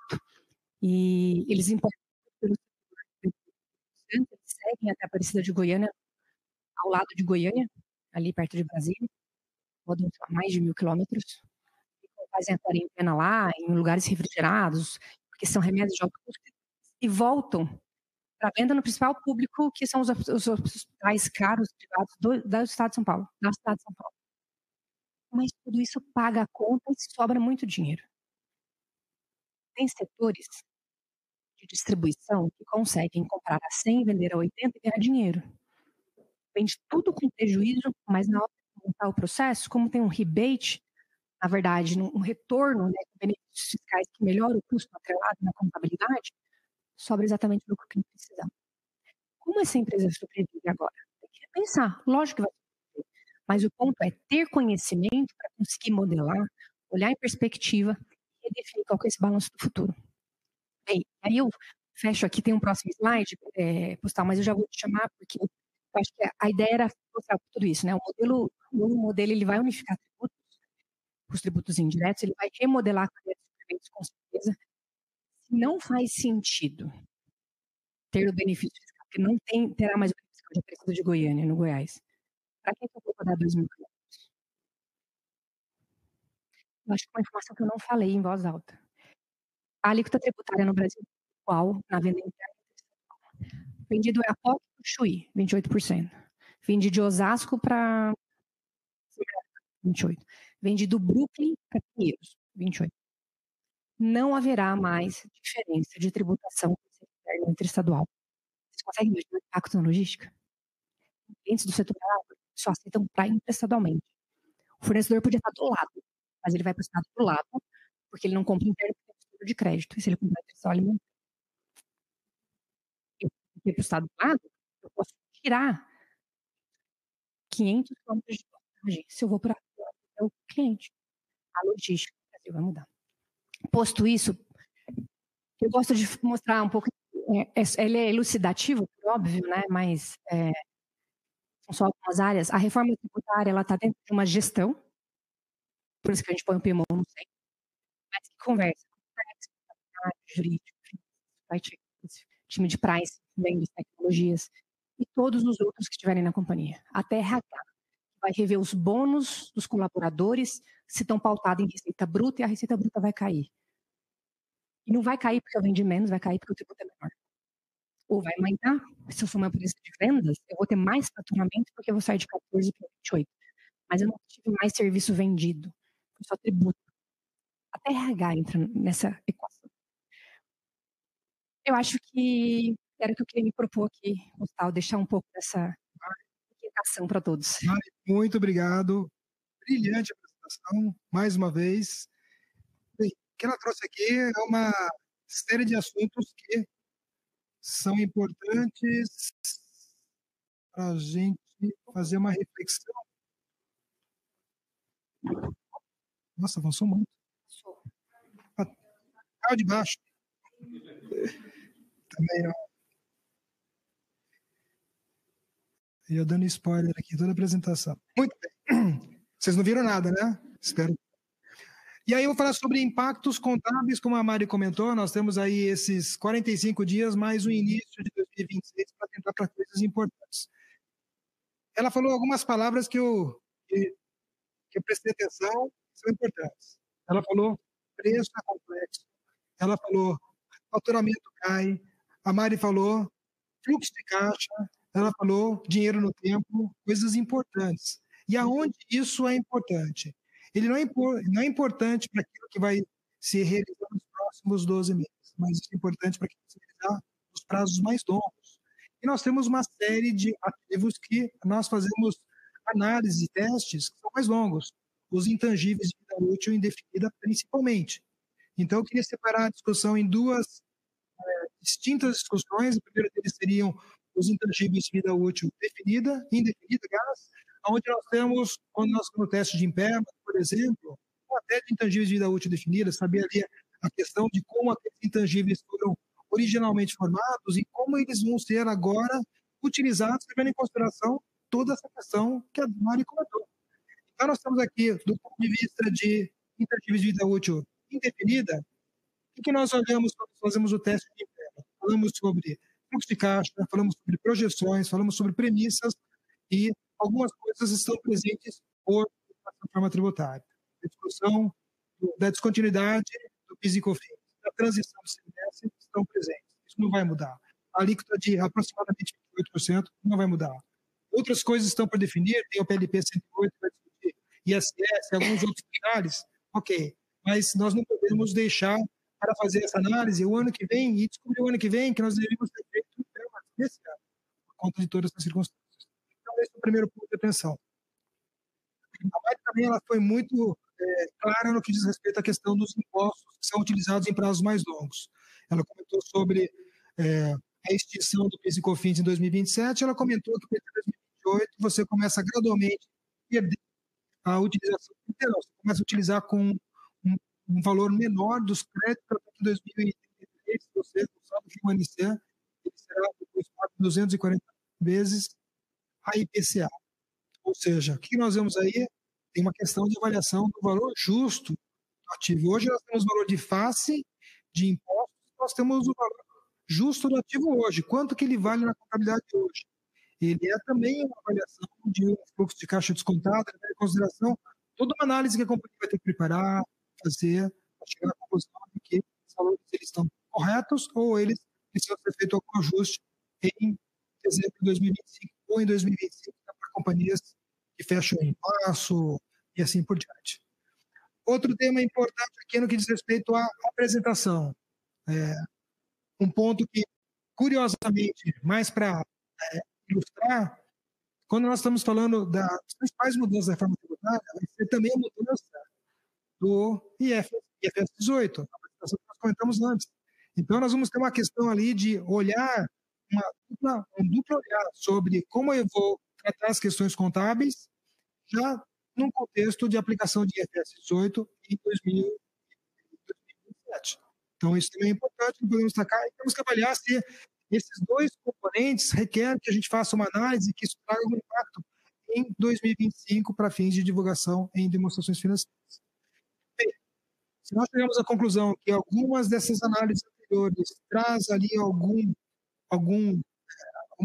fato. E eles importam pelo eles seguem até a Aparecida de Goiânia, ao lado de Goiânia, ali perto de Brasília, rodam mais de 1.000 quilômetros, fazem a quarentena lá, em lugares refrigerados, porque são remédios de alto custo, e voltam para venda no principal público, que são os hospitais caros privados do estado de São Paulo, da cidade de São Paulo. Mas tudo isso paga a conta e sobra muito dinheiro. Tem setores de distribuição que conseguem comprar a 100, vender a 80 e ganhar dinheiro. Vende tudo com prejuízo, mas na hora de montar o processo, como tem um rebate, na verdade, um retorno, né, de benefícios fiscais que melhora o custo atrelado na contabilidade, sobra exatamente o lucro que ele precisa. Como essa empresa sobrevive agora? Tem que repensar. Lógico que vai sobreviver. Mas o ponto é ter conhecimento para conseguir modelar, olhar em perspectiva e definir qual que é esse balanço do futuro. Bem, aí eu fecho aqui, tem um próximo slide, postal, mas eu já vou te chamar porque eu acho que a ideia era mostrar tudo isso, né? O novo modelo ele vai unificar tributos, os tributos indiretos, ele vai remodelar a cadeia de suprimentos com certeza. Se não faz sentido ter o benefício fiscal, porque não terá mais o benefício fiscal de Aparecida de Goiânia, no Goiás. Para que eu vou dar 2.000 quilômetros? Eu acho que é uma informação que eu não falei em voz alta. A alíquota tributária no Brasil é igual na venda interna. Vendido é a POC e o Chuí, 28%. Vendi de Osasco para 28%. Vendi do Brooklyn para Pinheiros, 28%. Não haverá mais diferença de tributação interestadual. Vocês conseguem imaginar o impacto na logística? Clientes do setor só aceitam comprar interestadualmente. O fornecedor podia estar do lado, mas ele vai para o estado do lado, porque ele não compra interno porque tem estudo de crédito. E se ele comprar interestadual, ele não. Eu ir para o estado do lado, eu posso tirar 500 quilômetros de vantagem se eu vou para o cliente. A logística do Brasil vai mudar. Posto isso, eu gosto de mostrar um pouco. Ele é elucidativo, óbvio, né? Mas são só algumas áreas. A reforma tributária ela está dentro de uma gestão, por isso que a gente põe o PMO, não sei, mas que conversa com jurídico, time de price, vendas, tecnologias e todos os outros que estiverem na companhia. Até RH, que vai rever os bônus dos colaboradores, se estão pautados em receita bruta, e a receita bruta vai cair. E não vai cair porque eu vendi menos, vai cair porque o tributo é menor. Ou vai aumentar, se eu sou uma empresa de vendas, eu vou ter mais faturamento porque eu vou sair de 14 para 28. Mas eu não tive mais serviço vendido, foi só tributo. Até RH entra nessa equação. Eu acho que era o que eu queria me propor aqui, Gustavo, deixar um pouco dessa inquietação para todos. Mari, muito obrigado. Brilhante apresentação, mais uma vez. Bem, o que ela trouxe aqui é uma série de assuntos que são importantes para a gente fazer uma reflexão. Nossa, avançou muito. Caiu de baixo. Também, ó. E eu dando spoiler aqui, toda a apresentação. Muito bem. Vocês não viram nada, né? Espero. E aí eu vou falar sobre impactos contábeis, como a Mari comentou, nós temos aí esses 45 dias mais o início de 2026 para tentar para coisas importantes. Ela falou algumas palavras que eu prestei atenção, são importantes. Ela falou preço é complexo. Ela falou faturamento cai. A Mari falou fluxo de caixa. Ela falou dinheiro no tempo, coisas importantes. E aonde isso é importante? Ele não é importante para aquilo que vai ser realizado nos próximos 12 meses, mas isso é importante para aquilo que vai ser realizado nos prazos mais longos. E nós temos uma série de ativos que nós fazemos análise e testes que são mais longos, os intangíveis de vida útil indefinida principalmente. Então, eu queria separar a discussão em duas distintas discussões. A primeira deles seriam os intangíveis de vida útil definida, indefinida, aliás, onde nós temos, quando nós temos o teste de impairment, por exemplo, ou até de intangíveis de vida útil definida, saber ali a questão de como aqueles intangíveis foram originalmente formados e como eles vão ser agora utilizados, levando em consideração toda essa questão que a Mari comentou. Então, nós estamos aqui, do ponto de vista de intangíveis de vida útil indefinida, o que nós olhamos quando fazemos o teste de impairment? Falamos sobre fluxo de caixa, falamos sobre projeções, falamos sobre premissas e algumas coisas estão presentes por forma tributária. A discussão da descontinuidade do PIS e COFINS, da transição do CMS estão presentes. Isso não vai mudar. A alíquota de aproximadamente 28% não vai mudar. Outras coisas estão por definir, tem o PLP 108 que vai discutir, ISS, alguns outros detalhes, ok. Mas nós não podemos deixar para fazer essa análise o ano que vem e descobrir o ano que vem que nós deveríamos ter feito nesse ano, por conta de todas essas circunstâncias. Então, esse é o primeiro ponto de atenção. A Mari também ela foi muito clara no que diz respeito à questão dos impostos que são utilizados em prazos mais longos. Ela comentou sobre a extinção do PIS e COFINS em 2027, ela comentou que em 2028 você começa gradualmente a perder a utilização inteira, você começa a utilizar com um valor menor dos créditos até 2033, se você usar o permanecer, ele será depois pago 240 vezes a IPCA. Ou seja, o que nós vemos aí? Tem uma questão de avaliação do valor justo do ativo. Hoje nós temos o valor de face de impostos, nós temos o valor justo do ativo hoje. Quanto que ele vale na contabilidade hoje? Ele é também uma avaliação de um fluxo de caixa descontado, em consideração toda uma análise que a companhia vai ter que preparar, fazer, para chegar à conclusão de que os valores eles estão corretos ou eles precisam ser feito algum ajuste em dezembro de 2025 ou em 2025 para companhias que fecham em março e assim por diante. Outro tema importante aqui no que diz respeito à apresentação. Um ponto que, curiosamente, mais para ilustrar, quando nós estamos falando das principais mudanças da reforma tributária, vai ser também a mudança do IFRS 18, a apresentação que nós comentamos antes. Então, nós vamos ter uma questão ali de olhar, um duplo olhar sobre como eu vou tratar as questões contábeis já num contexto de aplicação de IFRS 18 em 2027. Então, isso também é importante, não podemos destacar, e temos que avaliar se esses dois componentes requerem que a gente faça uma análise que isso traga um impacto em 2025 para fins de divulgação em demonstrações financeiras. Bem, se nós chegamos à conclusão que algumas dessas análises anteriores traz ali alguma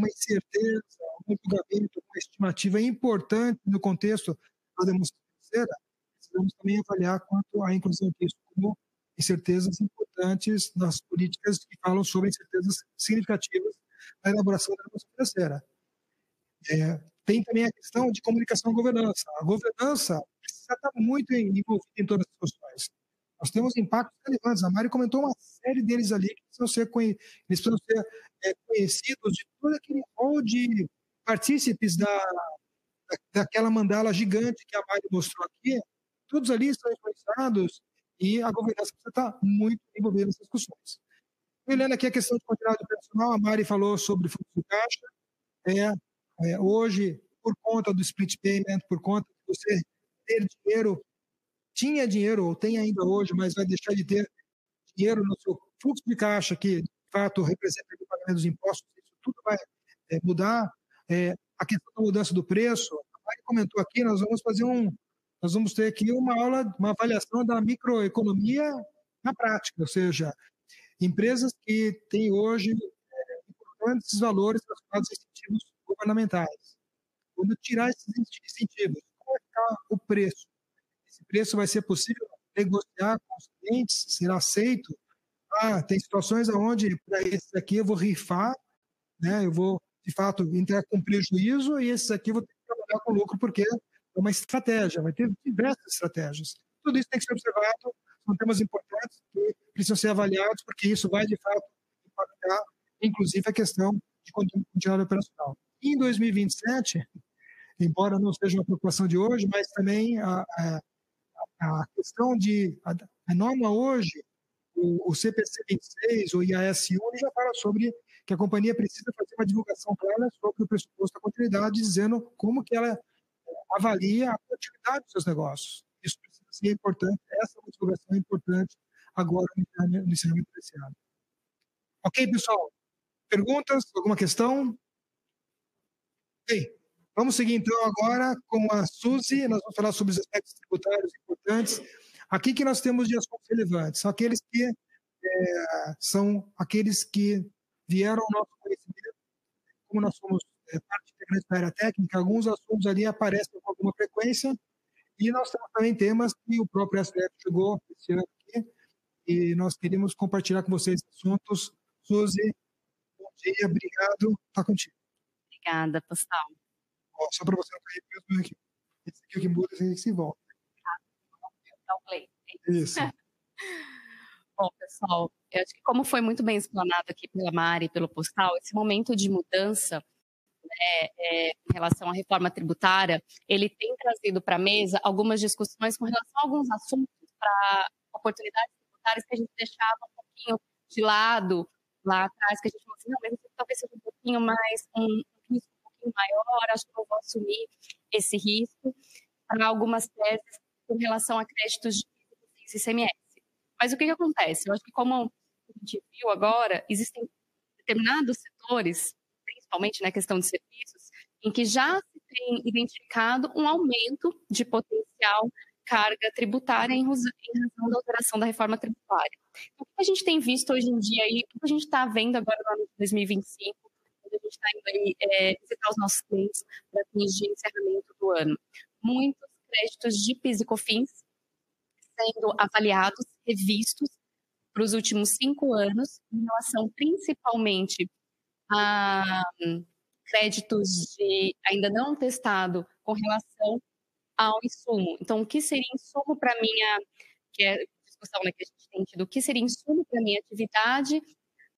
incerteza, um julgamento, uma estimativa importante no contexto da demonstração financeira, precisamos também avaliar quanto à inclusão disso como incertezas importantes nas políticas que falam sobre incertezas significativas na elaboração da demonstração financeira. Tem também a questão de comunicação e governança. A governança precisa estar muito envolvida em todas as questões. Nós temos impactos relevantes. A Mari comentou uma série deles ali que precisam ser conhecidos de todo aquele rol de partícipes daquela mandala gigante que a Mari mostrou aqui. Todos ali são influenciados e a governança precisa estar muito envolvida nessas discussões. Olhando aqui a questão de continuidade operacional, a Mari falou sobre fluxo de caixa. Hoje, por conta do split payment, por conta de você ter dinheiro, tinha dinheiro, ou tem ainda hoje, mas vai deixar de ter dinheiro no seu fluxo de caixa, que de fato representa o pagamento dos impostos, isso tudo vai mudar. A questão da mudança do preço, a Mari comentou aqui, nós vamos ter aqui uma avaliação da microeconomia na prática, ou seja, empresas que têm hoje importantes valores relacionados a incentivos governamentais. Quando tirar esses incentivos, como vai ficar o preço? Esse preço vai ser possível negociar com os clientes? Será aceito? Tem situações onde, para esse aqui, eu vou rifar, né? Eu vou, de fato, entrar com prejuízo e esses aqui eu vou ter que trabalhar com lucro, porque é uma estratégia, vai ter diversas estratégias. Tudo isso tem que ser observado, são temas importantes que precisam ser avaliados, porque isso vai, de fato, impactar, inclusive, a questão de continuidade operacional. E em 2027, embora não seja uma preocupação de hoje, mas também a questão a norma hoje, o CPC 26, o IAS 1, já fala sobre que a companhia precisa fazer uma divulgação clara sobre o pressuposto da continuidade, dizendo como que ela avalia a continuidade dos seus negócios. Isso precisa ser importante, essa divulgação é importante agora no encerramento desse ano. Ok, pessoal? Perguntas? Alguma questão? Bem, vamos seguir então agora com a Suzy. Nós vamos falar sobre os aspectos tributários importantes. Aqui que nós temos de assuntos relevantes, são aqueles que vieram ao nosso conhecimento, como nós somos parte integrante da área técnica, alguns assuntos ali aparecem com alguma frequência, e nós temos também temas que o próprio STF chegou esse ano aqui, e nós queremos compartilhar com vocês assuntos. Suzy, bom dia, obrigado, está contigo. Obrigada, Postal. Só para você não cair mesmo aqui. Esse aqui é o que muda, esse aqui se volta. Isso. Bom, pessoal, eu acho que como foi muito bem explanado aqui pela Mari e pelo Postal, esse momento de mudança em relação à reforma tributária, ele tem trazido para a mesa algumas discussões com relação a alguns assuntos para oportunidades tributárias que a gente deixava um pouquinho de lado lá atrás, que a gente falou assim, não, mas isso talvez seja um pouquinho mais, um risco um pouquinho maior, acho que eu vou assumir esse risco para algumas teses com relação a créditos de ICMS. Mas o que acontece? Eu acho que como a gente viu agora, existem determinados setores, principalmente na questão de serviços, em que já se tem identificado um aumento de potencial carga tributária em razão da alteração da reforma tributária. Então, o que a gente tem visto hoje em dia e o que a gente está vendo agora no ano de 2025, quando a gente está indo aí visitar os nossos clientes para fins de encerramento do ano? Muitos créditos de PIS e COFINS sendo avaliados, revistos para os últimos 5 anos, em relação principalmente a créditos de ainda não testado com relação ao insumo. Então, o que seria insumo para a minha, que é a discussão que a gente tem tido, o que seria insumo para a minha atividade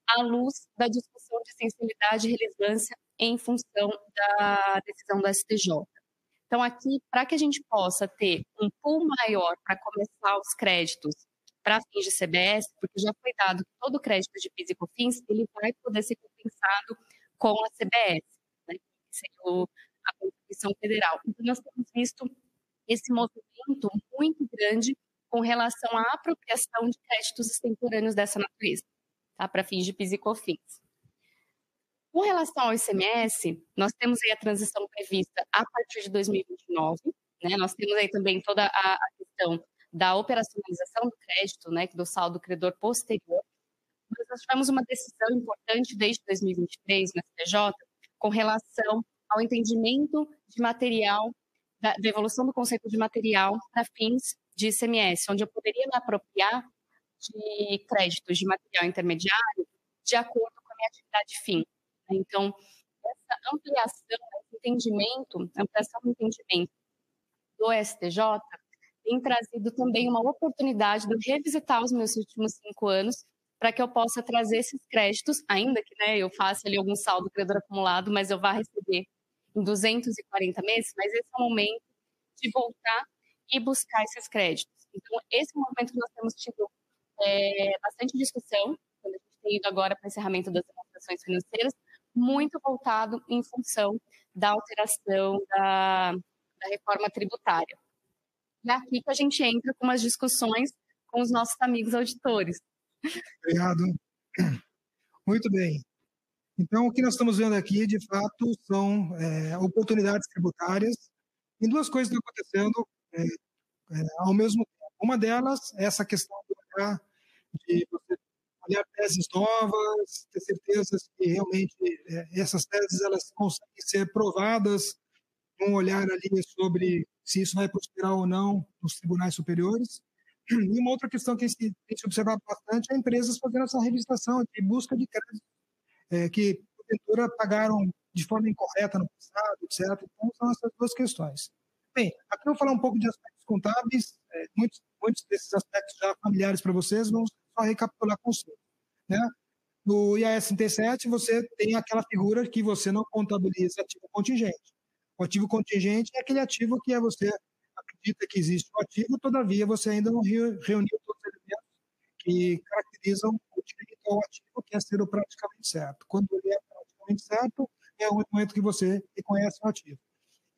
à luz da discussão de essencialidade e relevância em função da decisão do STJ. Então, aqui, para que a gente possa ter um pool maior para começar os créditos para fins de CBS, porque já foi dado que todo crédito de PIS e COFINS ele vai poder ser compensado com a CBS, né, que seria a contribuição federal. Então, nós temos visto esse movimento muito grande com relação à apropriação de créditos extemporâneos dessa natureza, tá, para fins de PIS e COFINS. Com relação ao ICMS, nós temos aí a transição prevista a partir de 2029, né? Nós temos aí também toda a questão da operacionalização do crédito, né, do saldo credor posterior. Mas nós tivemos uma decisão importante desde 2023 no STJ com relação ao entendimento de material, da evolução do conceito de material para fins de ICMS, onde eu poderia me apropriar de créditos de material intermediário de acordo com a minha atividade fim. Então, essa ampliação do entendimento do STJ tem trazido também uma oportunidade de eu revisitar os meus últimos 5 anos para que eu possa trazer esses créditos, ainda que eu faça ali algum saldo credor acumulado, mas eu vá receber em 240 meses, mas esse é o momento de voltar e buscar esses créditos. Então, esse é o momento que nós temos tido bastante discussão, quando a gente tem ido agora para o encerramento das demonstrações financeiras, muito voltado em função da alteração da reforma tributária. É aqui que a gente entra com umas discussões com os nossos amigos auditores. Obrigado. Muito bem. Então, o que nós estamos vendo aqui, de fato, são oportunidades tributárias e duas coisas estão acontecendo ao mesmo tempo. Uma delas é essa questão de você olhar teses novas, ter certeza que realmente essas teses elas conseguem ser provadas num olhar ali sobre se isso vai prosperar ou não nos tribunais superiores. E uma outra questão que tem se observado bastante é empresas fazendo essa revisitação de busca de crédito que, porventura, pagaram de forma incorreta no passado, etc. Então, são essas duas questões. Bem, aqui eu vou falar um pouco de aspectos contábeis, muitos desses aspectos já familiares para vocês, vamos só recapitular com vocês. Né? No IAS 37, você tem aquela figura que você não contabiliza ativo contingente. O ativo contingente é aquele ativo que você acredita que existe o ativo, todavia você ainda não reuniu todos os elementos que caracterizam o direito ao ativo, que é ser o praticamente certo. Quando ele é praticamente certo, é o momento que você reconhece o ativo.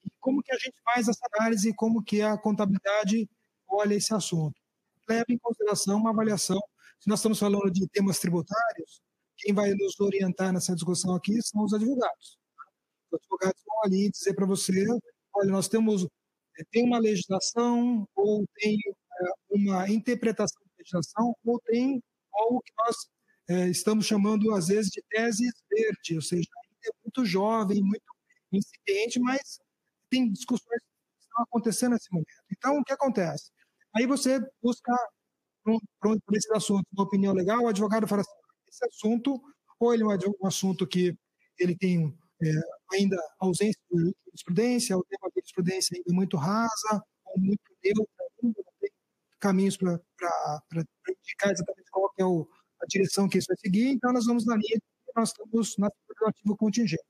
E como que a gente faz essa análise e como que a contabilidade olha esse assunto? Leva em consideração uma avaliação. Se nós estamos falando de temas tributários, quem vai nos orientar nessa discussão aqui são os advogados. Os advogados vão ali dizer para você, olha, nós tem uma legislação, ou tem uma interpretação de legislação, ou tem algo que nós estamos chamando, às vezes, de tese verde, ou seja, é muito jovem, muito incipiente, mas tem discussões que estão acontecendo nesse momento. Então, o que acontece? Aí você busca, por esse assunto, uma opinião legal, o advogado fala assim, esse assunto, ou ele é um assunto que ele tem ainda ausência de jurisprudência, o tema de jurisprudência ainda muito rasa, ou muito neutra, não tem caminhos para indicar exatamente qual é a direção que isso vai seguir, então nós vamos na linha que nós estamos na figura do ativo contingente.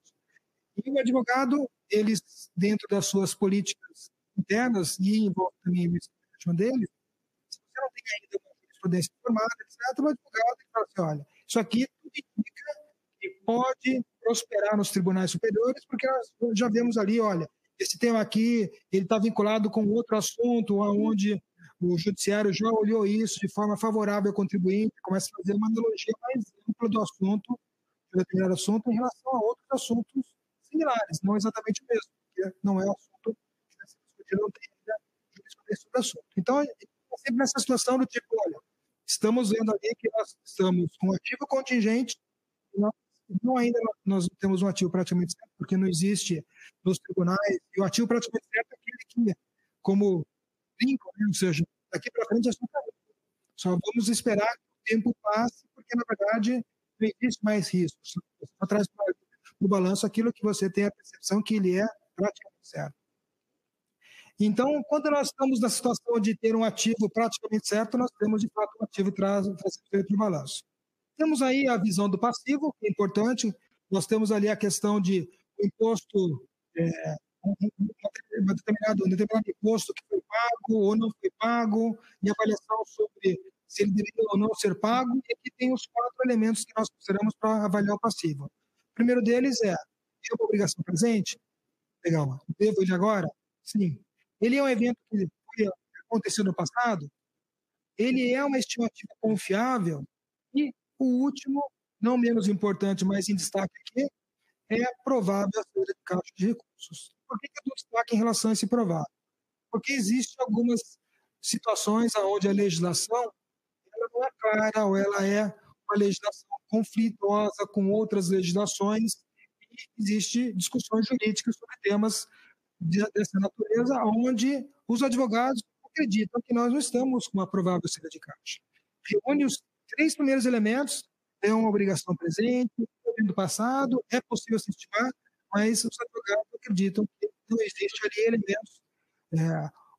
E o advogado, eles, dentro das suas políticas internas, e envolve também o investimento deles, se você não tem ainda uma jurisprudência formada, etc., o advogado fala assim, olha, isso aqui tudo indica que pode prosperar nos tribunais superiores, porque nós já vemos ali, olha, esse tema aqui, ele está vinculado com outro assunto, onde o judiciário já olhou isso de forma favorável ao contribuinte, começa a fazer uma analogia mais ampla do assunto, de determinado assunto, em relação a outros assuntos similares, não exatamente o mesmo, porque não é o assunto que vai ser discutido, não tem ainda jurisprudência sobre o assunto. Então, é sempre nessa situação do tipo, olha, estamos vendo ali que nós estamos com ativo contingente, nós temos um ativo praticamente certo, porque não existe nos tribunais, e o ativo praticamente certo é aquele que, como brinco, né? Ou seja, daqui para frente é só vamos esperar que o tempo passe, porque na verdade não existe mais risco. Você só traz no balanço aquilo que você tem a percepção que ele é praticamente certo. Então, quando nós estamos na situação de ter um ativo praticamente certo, nós temos de fato um ativo trazendo para o balanço. Temos aí a visão do passivo, que é importante. Nós temos ali a questão de o imposto, um determinado imposto que foi pago ou não foi pago, e avaliação sobre se ele deveria ou não ser pago. E aqui tem os 4 elementos que nós consideramos para avaliar o passivo. O primeiro deles é uma obrigação presente? Legal. Devo ele agora? Sim. Ele é um evento que aconteceu no passado? Ele é uma estimativa confiável? E o último, não menos importante, mas em destaque aqui, é a provável saída de caixa de recursos. Por que eu dou destaque em relação a esse provável? Porque existem algumas situações onde a legislação ela não é clara, ou ela é uma legislação conflituosa com outras legislações, existem discussões jurídicas sobre temas dessa natureza, onde os advogados acreditam que nós não estamos com uma provável saída de caixa. Reúne os 3 primeiros elementos, tem uma obrigação presente, do passado, é possível se estimar, mas os advogados acreditam que não existe ali elementos.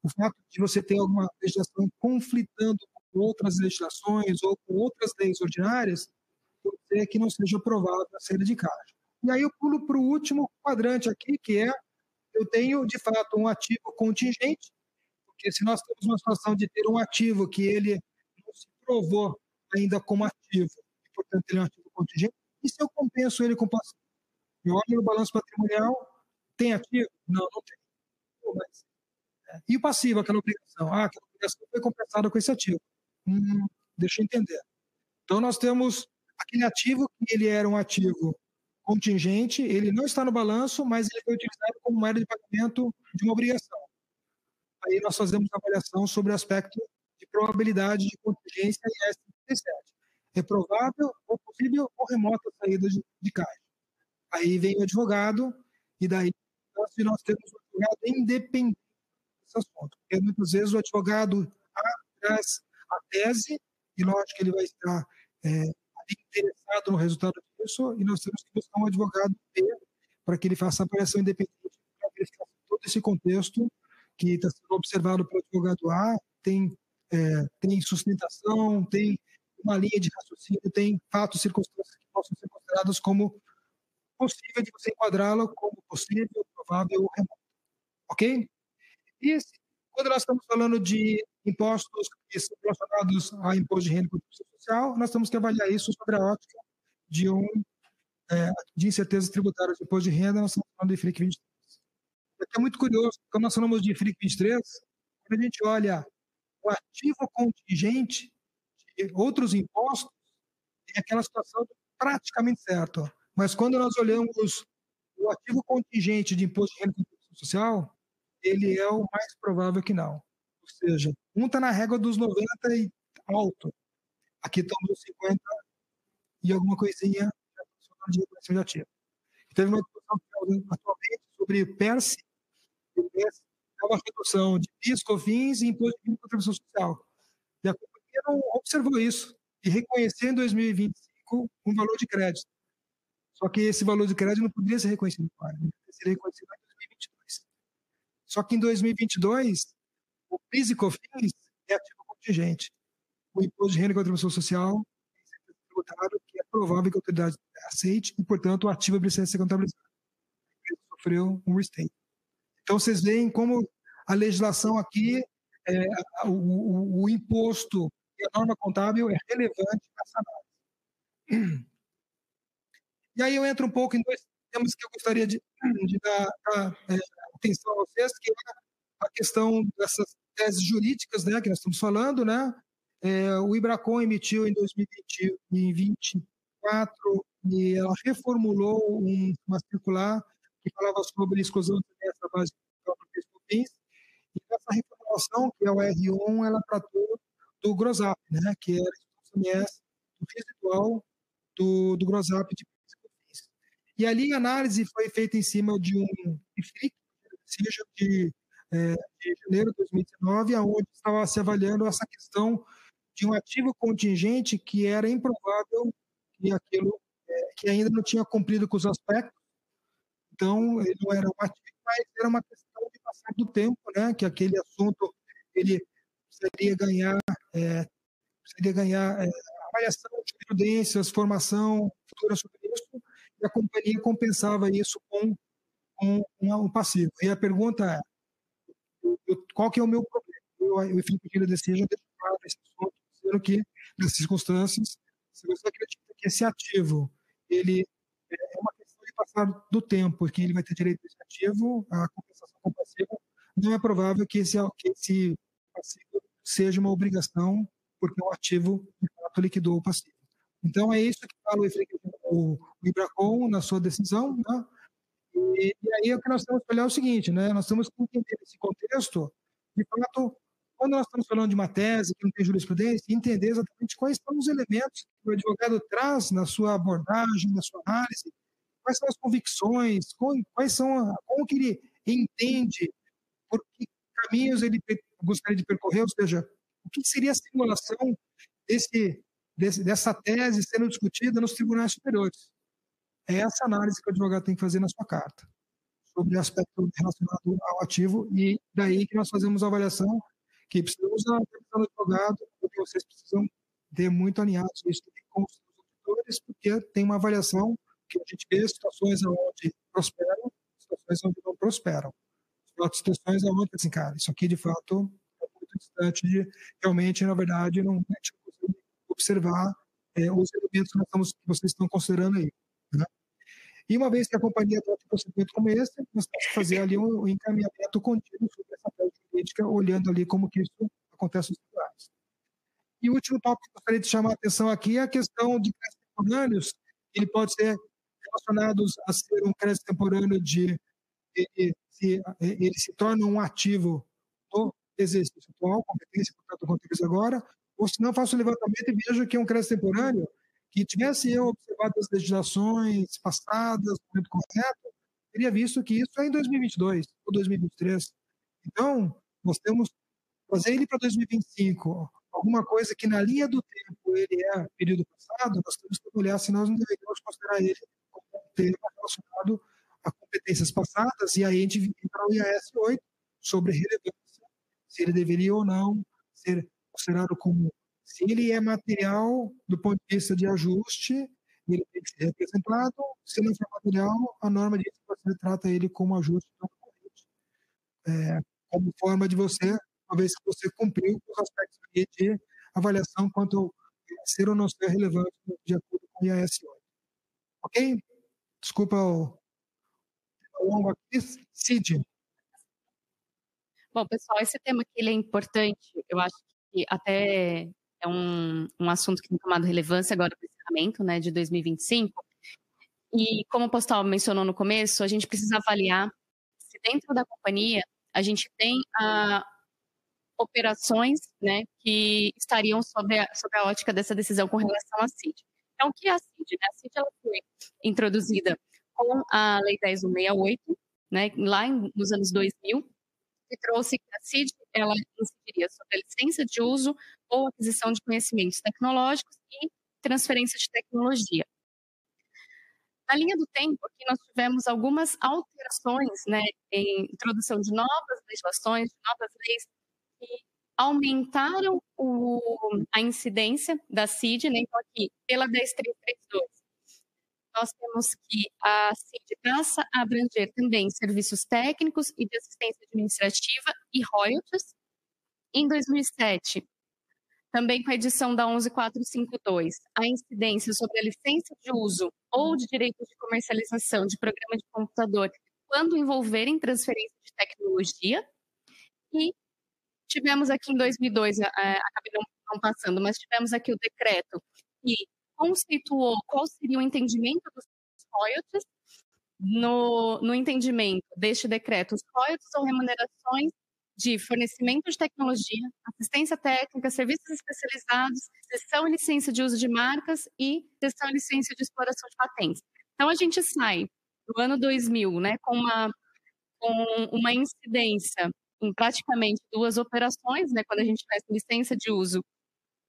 O fato de você ter alguma legislação conflitando com outras legislações ou com outras leis ordinárias, pode ser que não seja provável a saída de caixa. E aí eu pulo para o último quadrante aqui, que é, eu tenho, de fato, um ativo contingente, porque se nós temos uma situação de ter um ativo que ele não se provou ainda como ativo, e, portanto, ele é um ativo contingente, e se eu compenso ele com passivo? Eu olho no balanço patrimonial, tem ativo? Não, não tem. Mas, e o passivo, aquela obrigação? Aquela obrigação foi compensada com esse ativo. Deixa eu entender. Então, nós temos aquele ativo que ele era um ativo contingente, ele não está no balanço, mas ele foi utilizado como moeda de pagamento de uma obrigação. Aí nós fazemos uma avaliação sobre o aspecto de probabilidade de contingência e S37. É provável, ou possível, ou remota saída de caixa. Aí vem o advogado, e daí nós temos um advogado independente desse assunto. Porque muitas vezes o advogado traz a tese, e lógico que ele vai estar interessado no resultado disso, e nós temos que buscar um advogado para que ele faça a avaliação independente, para verificar todo esse contexto que está sendo observado pelo advogado A, tem sustentação, tem uma linha de raciocínio, tem fatos, circunstâncias que possam ser considerados como possível de você enquadrá-lo como possível, provável ou remoto. Ok? E quando nós estamos falando de impostos que são relacionados a imposto de renda e contribuição social, nós temos que avaliar isso sobre a ótica de incerteza tributária de imposto de renda, nós estamos falando de IFRIC 23. É muito curioso, quando nós falamos de IFRIC 23, quando a gente olha o ativo contingente de outros impostos, tem aquela situação praticamente certa. Mas quando nós olhamos o ativo contingente de imposto de renda e contribuição social, ele é o mais provável que não. Ou seja, um está na régua dos 90 e alto. Aqui estamos nos 50 e alguma coisinha de reconhecimento de ativo. Teve uma discussão atualmente sobre PERSE. O PERSE é uma redução de PIS, COFINS e imposto de renda e contribuição social. E a companhia não observou isso e reconheceu em 2025 um valor de crédito. Só que esse valor de crédito não poderia ser reconhecido agora, ele seria reconhecido em 2022. Só que em 2022, o PIS e COFINS é ativo contingente. O imposto de renda e contribuição social é tributário, que é provável que a autoridade aceite e, portanto, o ativo precisa ser contabilizado. Ele sofreu um restate. Então, vocês veem como a legislação aqui, o imposto e a norma contábil é relevante nessa análise. E aí eu entro um pouco em 2 temas que eu gostaria de dar atenção a vocês, que é a questão dessas teses jurídicas, né, que nós estamos falando, né? O IBRACON emitiu em 2024 e ela reformulou uma circular que falava sobre exclusão de da base do PIS, e essa reformulação, que é o R1, ela tratou do GROSAP, né, que era o residual do GROSAP de PIS. E ali a análise foi feita em cima de um IFRIC, de janeiro de 2019, onde estava se avaliando essa questão de um ativo contingente que era improvável que aquilo que ainda não tinha cumprido com os aspectos. Então, ele não era um ativo, mas era uma questão de passar do tempo, né? Que aquele assunto ele precisaria ganhar avaliação de prudências, formação futura sobre isso, e a companhia compensava isso com um passivo. E a pergunta é, qual que é o meu problema? O IFRIC de deseja deixar claro esse assunto, dizendo que, nas circunstâncias, se você acredita que esse ativo ele é uma questão de passar do tempo, que ele vai ter direito a esse ativo, a compensação com o passivo, não é provável que esse passivo seja uma obrigação, porque o ativo, de fato, liquidou o passivo. Então, é isso que fala o IBRACON na sua decisão, né? E aí o que nós temos que olhar é o seguinte, né? Nós temos que entender esse contexto, de fato, quando nós estamos falando de uma tese que não tem jurisprudência, entender exatamente quais são os elementos que o advogado traz na sua abordagem, na sua análise, quais são as convicções, como que ele entende, por que caminhos ele gostaria de percorrer, ou seja, o que seria a simulação dessa tese sendo discutida nos tribunais superiores. É essa análise que o advogado tem que fazer na sua carta, sobre o aspecto relacionado ao ativo, e daí que nós fazemos a avaliação, que precisamos da atenção do advogado, porque vocês precisam ter muito alinhados isso com os auditores, porque tem uma avaliação que a gente vê situações onde prosperam, situações onde não prosperam. Outras situações onde, assim, cara, isso aqui de fato é muito distante de, realmente, na verdade, não a gente não consegue observar os elementos que vocês estão considerando aí. Né? E uma vez que a companhia trata um procedimento como esse, nós temos que fazer ali um encaminhamento contínuo sobre essa tese jurídica, olhando ali como que isso acontece nos tribunais. E o último tópico que eu gostaria de chamar a atenção aqui é a questão de créditos temporâneos. Ele pode ser relacionado a ser um crédito temporâneo de ele se torna um ativo do exercício atual, competência, portanto, acontece agora, ou se não, faço o levantamento e vejo que é um crédito temporâneo que tivesse eu observado as legislações passadas, no momento correto, teria visto que isso é em 2022 ou 2023. Então, nós temos que fazer ele para 2025, alguma coisa que na linha do tempo ele é período passado, nós temos que olhar se nós não deveríamos considerar ele como um tema relacionado a competências passadas, e aí a gente entra no IAS 8 sobre relevância, se ele deveria ou não ser considerado como, se ele é material do ponto de vista de ajuste, ele tem que ser representado, se não for material, a norma diz que você trata ele como ajuste não corrente, como forma de você, uma vez que você cumpriu os aspectos de avaliação quanto ao ser ou não ser relevante de acordo com o IAS 8. Ok? Desculpa o longo aqui. Cid. Bom, pessoal, esse tema aqui ele é importante. Eu acho que até é um assunto que tem tomado relevância agora no encerramento, né, de 2025. E como o Postal mencionou no começo, a gente precisa avaliar se dentro da companhia a gente tem operações, né, que estariam sob a ótica dessa decisão com relação à CID. Então, o que é a CID? A CID ela foi introduzida com a Lei 10.168, né, lá nos anos 2000, que trouxe que a CID ela incidiria sobre a licença de uso ou aquisição de conhecimentos tecnológicos e transferência de tecnologia. Na linha do tempo, aqui nós tivemos algumas alterações, né, em introdução de novas legislações, de novas leis, que aumentaram a incidência da CID, né, então aqui, pela 10.332. Nós temos que a CID passa a abranger também serviços técnicos e de assistência administrativa e royalties. Em 2007, também com a edição da 11.452, a incidência sobre a licença de uso ou de direitos de comercialização de programa de computador quando envolverem transferência de tecnologia. E tivemos aqui em 2002, acabei não passando, mas tivemos aqui o decreto que conceituou qual seria o entendimento dos royalties. No entendimento deste decreto, os royalties são remunerações de fornecimento de tecnologia, assistência técnica, serviços especializados, cessão e licença de uso de marcas e cessão e licença de exploração de patentes. Então, a gente sai do ano 2000, né, com uma incidência em praticamente 2 operações, né, quando a gente faz licença de uso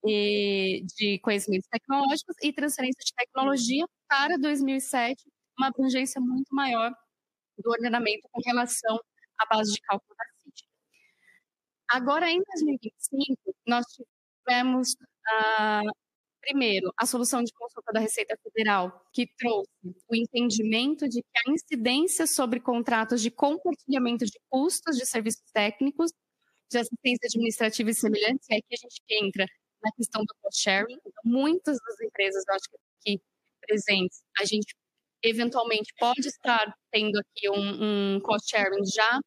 de conhecimentos tecnológicos e transferência de tecnologia, para 2007, uma abrangência muito maior do ordenamento com relação à base de cálculo da CID. Agora, em 2025, nós tivemos, primeiro, a solução de consulta da Receita Federal, que trouxe o entendimento de que a incidência sobre contratos de compartilhamento de custos de serviços técnicos, de assistência administrativa e semelhantes, e aqui a gente entra na questão do cost-sharing. Então, muitas das empresas, eu acho que aqui presentes, a gente eventualmente pode estar tendo aqui um cost-sharing já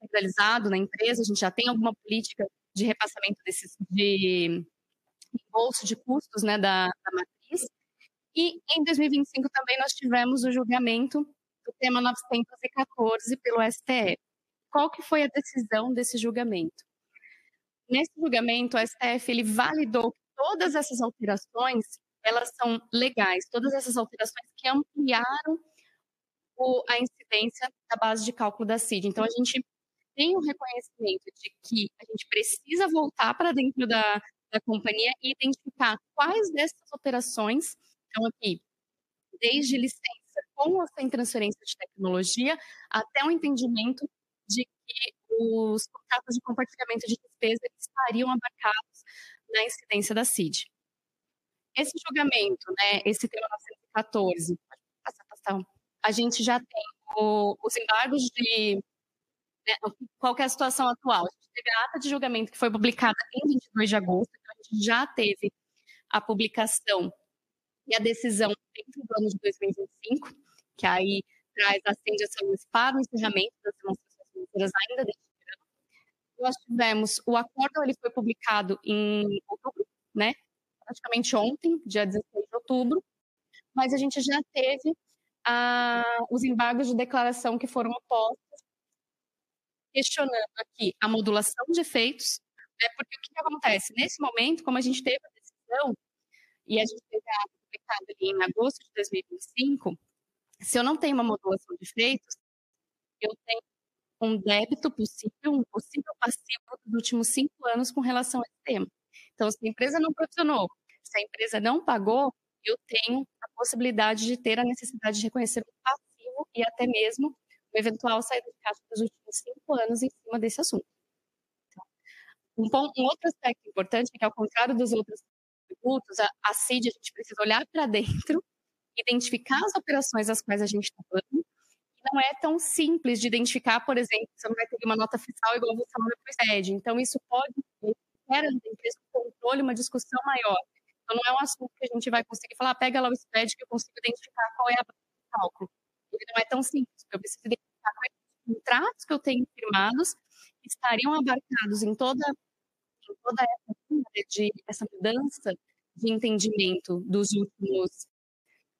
integralizado na empresa, a gente já tem alguma política de repassamento de reembolso de custos, né, da matriz. E em 2025 também nós tivemos o julgamento do tema 914 pelo STF. Qual que foi a decisão desse julgamento? Nesse julgamento, o STF ele validou que todas essas alterações elas são legais, todas essas alterações que ampliaram a incidência da base de cálculo da CID. Então, a gente tem um reconhecimento de que a gente precisa voltar para dentro da companhia e identificar quais dessas operações estão aqui, desde licença com ou sem transferência de tecnologia, até o entendimento de que os contratos de compartilhamento de despesa estariam abarcados na incidência da CID. Esse julgamento, né, esse tema 914, a gente já tem os embargos de... Né, qual que é a situação atual? A gente teve a ata de julgamento que foi publicada em 22 de agosto, então a gente já teve a publicação e a decisão dentro do ano de 2025, que aí traz acende essa luz para o encerramento das demonstrações financeiras ainda deste ano. Nós tivemos o acordo, ele foi publicado em outubro, né? Praticamente ontem, dia 16 de outubro, mas a gente já teve os embargos de declaração que foram opostos, questionando aqui a modulação de efeitos, né? Porque o que acontece? Nesse momento, como a gente teve a decisão, e a gente teve a ata publicada ali em agosto de 2025, se eu não tenho uma modulação de efeitos, eu tenho um débito possível, um possível passivo dos últimos 5 anos com relação a esse tema. Então, se a empresa não provisionou, se a empresa não pagou, eu tenho a possibilidade de ter a necessidade de reconhecer um passivo e até mesmo uma eventual saída de caixa dos últimos 5 anos em cima desse assunto. Então, um outro aspecto importante é que, ao contrário dos outros tributos, a CID, a gente precisa olhar para dentro, identificar as operações das quais a gente está falando. Não é tão simples de identificar, por exemplo, você não vai ter uma nota fiscal igual você manda para o SED. Então, isso pode requer da empresa um controle, uma discussão maior. Então, não é um assunto que a gente vai conseguir falar, pega lá o SPED que eu consigo identificar qual é a base de cálculo. Ele não é tão simples, porque eu preciso identificar quais contratos que eu tenho firmados que estariam abarcados em toda essa mudança de entendimento dos últimos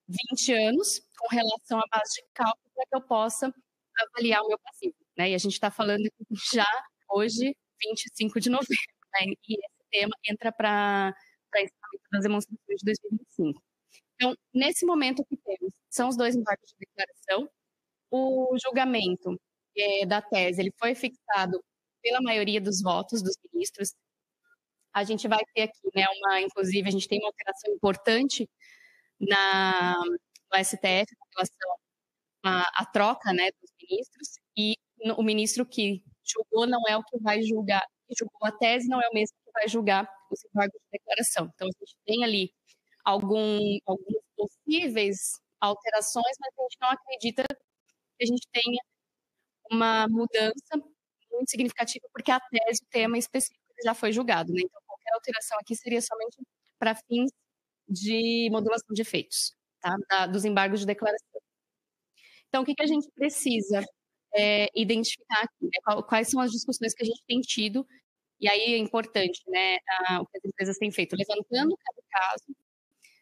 20 anos com relação à base de cálculo para que eu possa avaliar o meu passivo, né? E a gente está falando já hoje, 25 de novembro, né? E esse tema entra para encerramento das demonstrações de 2025. Então, nesse momento, o que temos são os 2 embargos de declaração. O julgamento da tese ele foi fixado pela maioria dos votos dos ministros. A gente vai ter aqui, né, inclusive, a gente tem uma alteração importante no STF com relação à troca, né, dos ministros, e o ministro que julgou não é o que vai julgar, que julgou a tese não é o mesmo que vai julgar os embargos de declaração. Então, a gente tem ali algumas possíveis alterações, mas a gente não acredita que a gente tenha uma mudança muito significativa, porque a tese, o tema específico, já foi julgado, né? Então, qualquer alteração aqui seria somente para fins de modulação de efeitos, tá? Dos embargos de declaração. Então, o que a gente precisa identificar aqui, né? Quais são as discussões que a gente tem tido, e aí é importante, né, o que as empresas têm feito, levantando cada caso,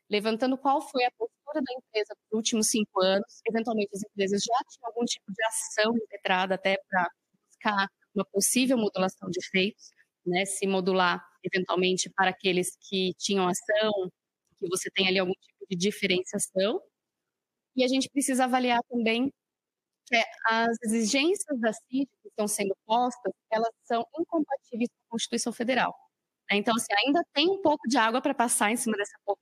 levantando qual foi a postura da empresa nos últimos 5 anos, eventualmente as empresas já tinham algum tipo de ação impetrada até para buscar uma possível modulação de efeitos, né, se modular eventualmente para aqueles que tinham ação, que você tem ali algum tipo de diferenciação. E a gente precisa avaliar também que as exigências da CID que estão sendo postas, elas são incompatíveis com a Constituição Federal. Então, assim, ainda tem um pouco de água para passar em cima dessa ponte,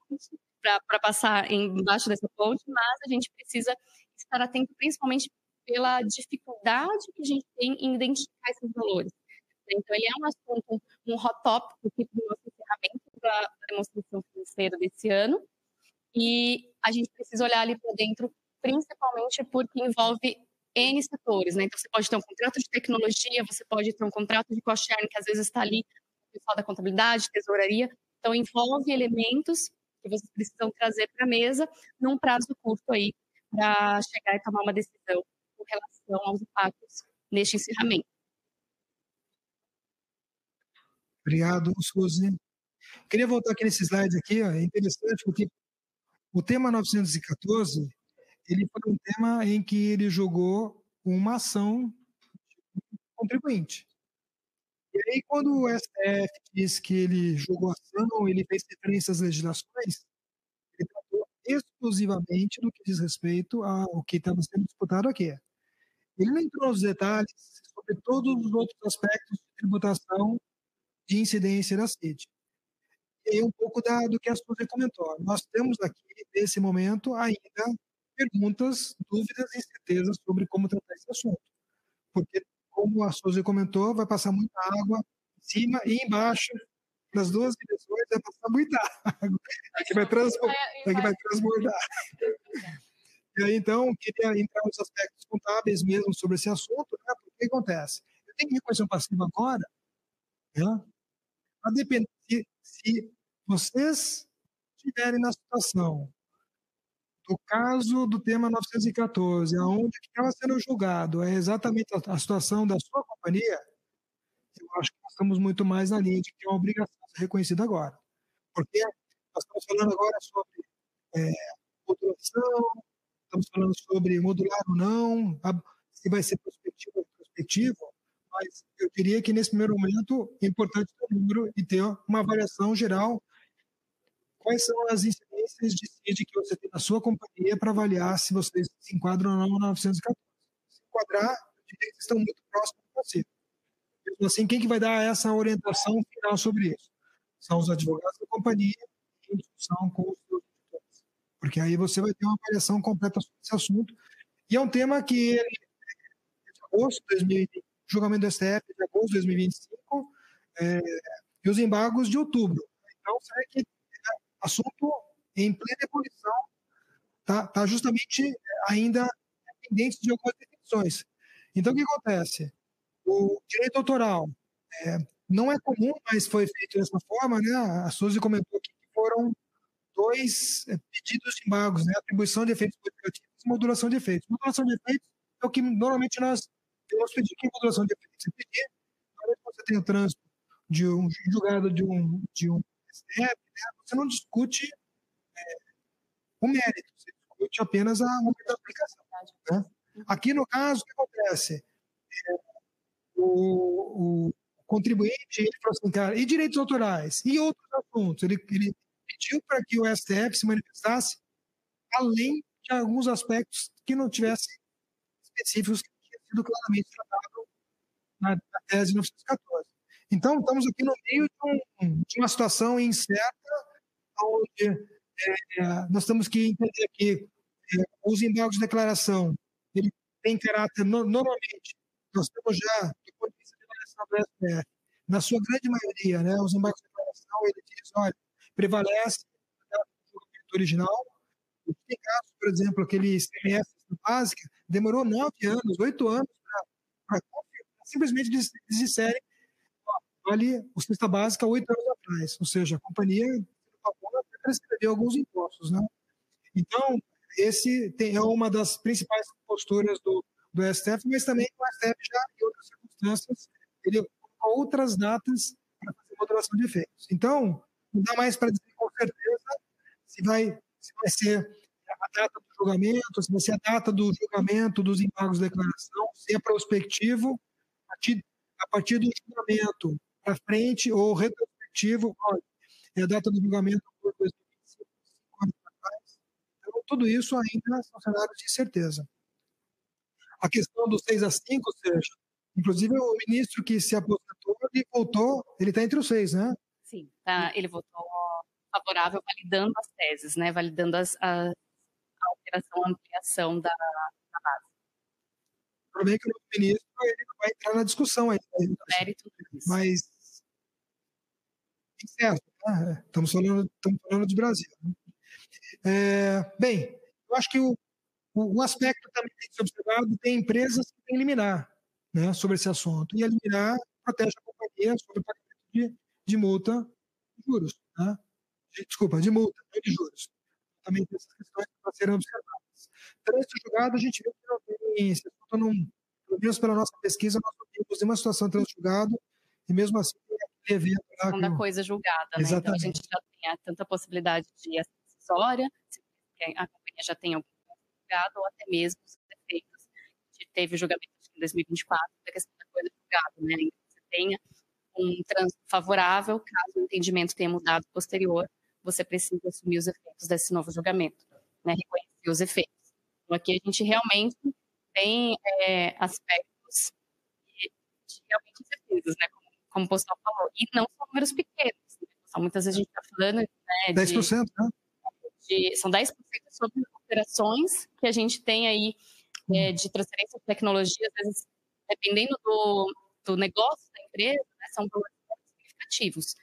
para passar embaixo dessa ponte, mas a gente precisa estar atento principalmente pela dificuldade que a gente tem em identificar esses valores. Então, ele é um assunto, um hot topic aqui do nosso encerramento da demonstração financeira desse ano, e a gente precisa olhar ali para dentro, principalmente porque envolve N setores, né? Então, você pode ter um contrato de tecnologia, você pode ter um contrato de cost sharing, que às vezes está ali o pessoal da contabilidade, tesouraria. Então, envolve elementos que vocês precisam trazer para a mesa num prazo curto aí, para chegar e tomar uma decisão com relação aos impactos neste encerramento. Obrigado, Suzy. Queria voltar aqui nesse slide aqui, ó, é interessante porque o tema 914, ele foi um tema em que ele jogou uma ação contribuinte. E aí, quando o STF diz que ele jogou ação, ele fez referência às legislações, ele tratou exclusivamente do que diz respeito ao que estava sendo disputado aqui. Ele não entrou nos detalhes sobre todos os outros aspectos de tributação de incidência da CID. E aí um pouco do que a Suzy comentou. Nós temos aqui, nesse momento, ainda perguntas, dúvidas e incertezas sobre como tratar esse assunto. Porque, como a Suzy comentou, vai passar muita água em cima e embaixo, nas duas direções, vai passar muita água. Aqui vai transbordar. E aí, então, eu queria entrar nos aspectos contábeis mesmo sobre esse assunto, né? Porque o que acontece? Eu tenho que reconhecer um passivo agora, né? A depender se vocês estiverem na situação do caso do tema 914, onde estava sendo julgado é exatamente a situação da sua companhia, eu acho que nós estamos muito mais na linha de que é uma obrigação ser reconhecida agora. Porque nós estamos falando agora sobre modulação, estamos falando sobre modular ou não, se vai ser prospectivo ou retrospectivo, mas eu diria que nesse primeiro momento é importante ter um número e ter uma avaliação geral. Quais são as incidências de CID que você tem na sua companhia para avaliar se vocês se enquadram ou não no 914? Se enquadrar, eu diria que estão muito próximos do possível. Mesmo assim, quem que vai dar essa orientação final sobre isso? São os advogados da companhia em discussão com os seus editores. Porque aí você vai ter uma avaliação completa sobre esse assunto. E é um tema que, de agosto de 2020, julgamento do STF de agosto de 2025, e os embargos de outubro. Então, será que assunto em plena ebulição, tá justamente ainda pendente de algumas definições. Então, o que acontece? O direito autoral não é comum, mas foi feito dessa forma, né? A Suzy comentou aqui que foram 2 pedidos de embargos, né? Atribuição de efeitos modificativos e modulação de efeitos. Modulação de efeitos é o que normalmente nós temos pedido. Que modulação de efeitos? Você pedir, quando você tem o trânsito de um julgado de um STF, né? Você não discute o mérito, você discute apenas a aplicação. Né? Aqui, no caso, o que acontece? O contribuinte ele falou assim, cara, e direitos autorais? E outros assuntos? Ele pediu para que o STF se manifestasse além de alguns aspectos que não tivessem específicos que tinham sido claramente tratados na tese 914. Então, estamos aqui no meio de uma situação incerta, onde nós temos que entender que os embargos de declaração ele tem caráter, normalmente, nós temos já, do ponto de vista de avaliação do STF, na sua grande maioria, né, os embargos de declaração, ele diz, olha, prevalece o julgamento original. Tem casos, por exemplo, aquele CMS básica, demorou 9 anos, 8 anos para simplesmente eles disserem vale o cesta básica 8 anos atrás, ou seja, a companhia prescreveu alguns impostos, né? Então, esse é uma das principais posturas do STF, mas também o STF já, em outras circunstâncias, ele colocou outras datas para fazer modulação de efeitos. Então, não dá mais para dizer com certeza se vai ser a data do julgamento, se vai ser a data do julgamento dos embargos de declaração, se é prospectivo, a partir do julgamento para frente ou retrospectivo, olha, é a data do julgamento por 2025, 5 anos atrás. Então, tudo isso ainda são cenários de incerteza. A questão do 6-5, ou seja, inclusive o ministro que se aposentou e voltou, ele está entre os 6, né? Sim, tá, ele votou favorável, validando as teses, né? Validando a alteração, a ampliação da base. O problema é que o ministro ele não vai entrar na discussão ainda. Mérito disso. Mas, certo, né? Estamos falando de Brasil. Né? Bem, eu acho que o aspecto também tem que ser observado, tem empresas que têm liminar, né, sobre esse assunto. E a liminar protege a companhia sobre o pagamento de multa de juros. Né? Desculpa, de multa, não de juros. Também tem essas questões para serem observadas. Trânsito julgado, a gente viu que não tem, esse assunto não, pelo menos pela nossa pesquisa, nós não temos nenhuma situação de trânsito julgado, e mesmo assim tem aquele evento lá. Segunda coisa julgada, né? Então a gente já tem tanta possibilidade de ação acessória, se a companhia já tem algum julgado, ou até mesmo os efeitos. A gente teve o julgamento em 2024 da questão da coisa julgada, né? Então você tenha um trânsito favorável, caso o entendimento tenha mudado posterior, você precisa assumir os efeitos desse novo julgamento. né, reconhecer os efeitos. Então, aqui a gente realmente tem aspectos de realmente incertezas, né, como o Postal falou, e não são números pequenos. Muitas vezes a gente está falando, né, 10%, né? São 10% sobre operações que a gente tem aí de transferência de tecnologia, às vezes, dependendo do negócio da empresa, né, são valores significativos.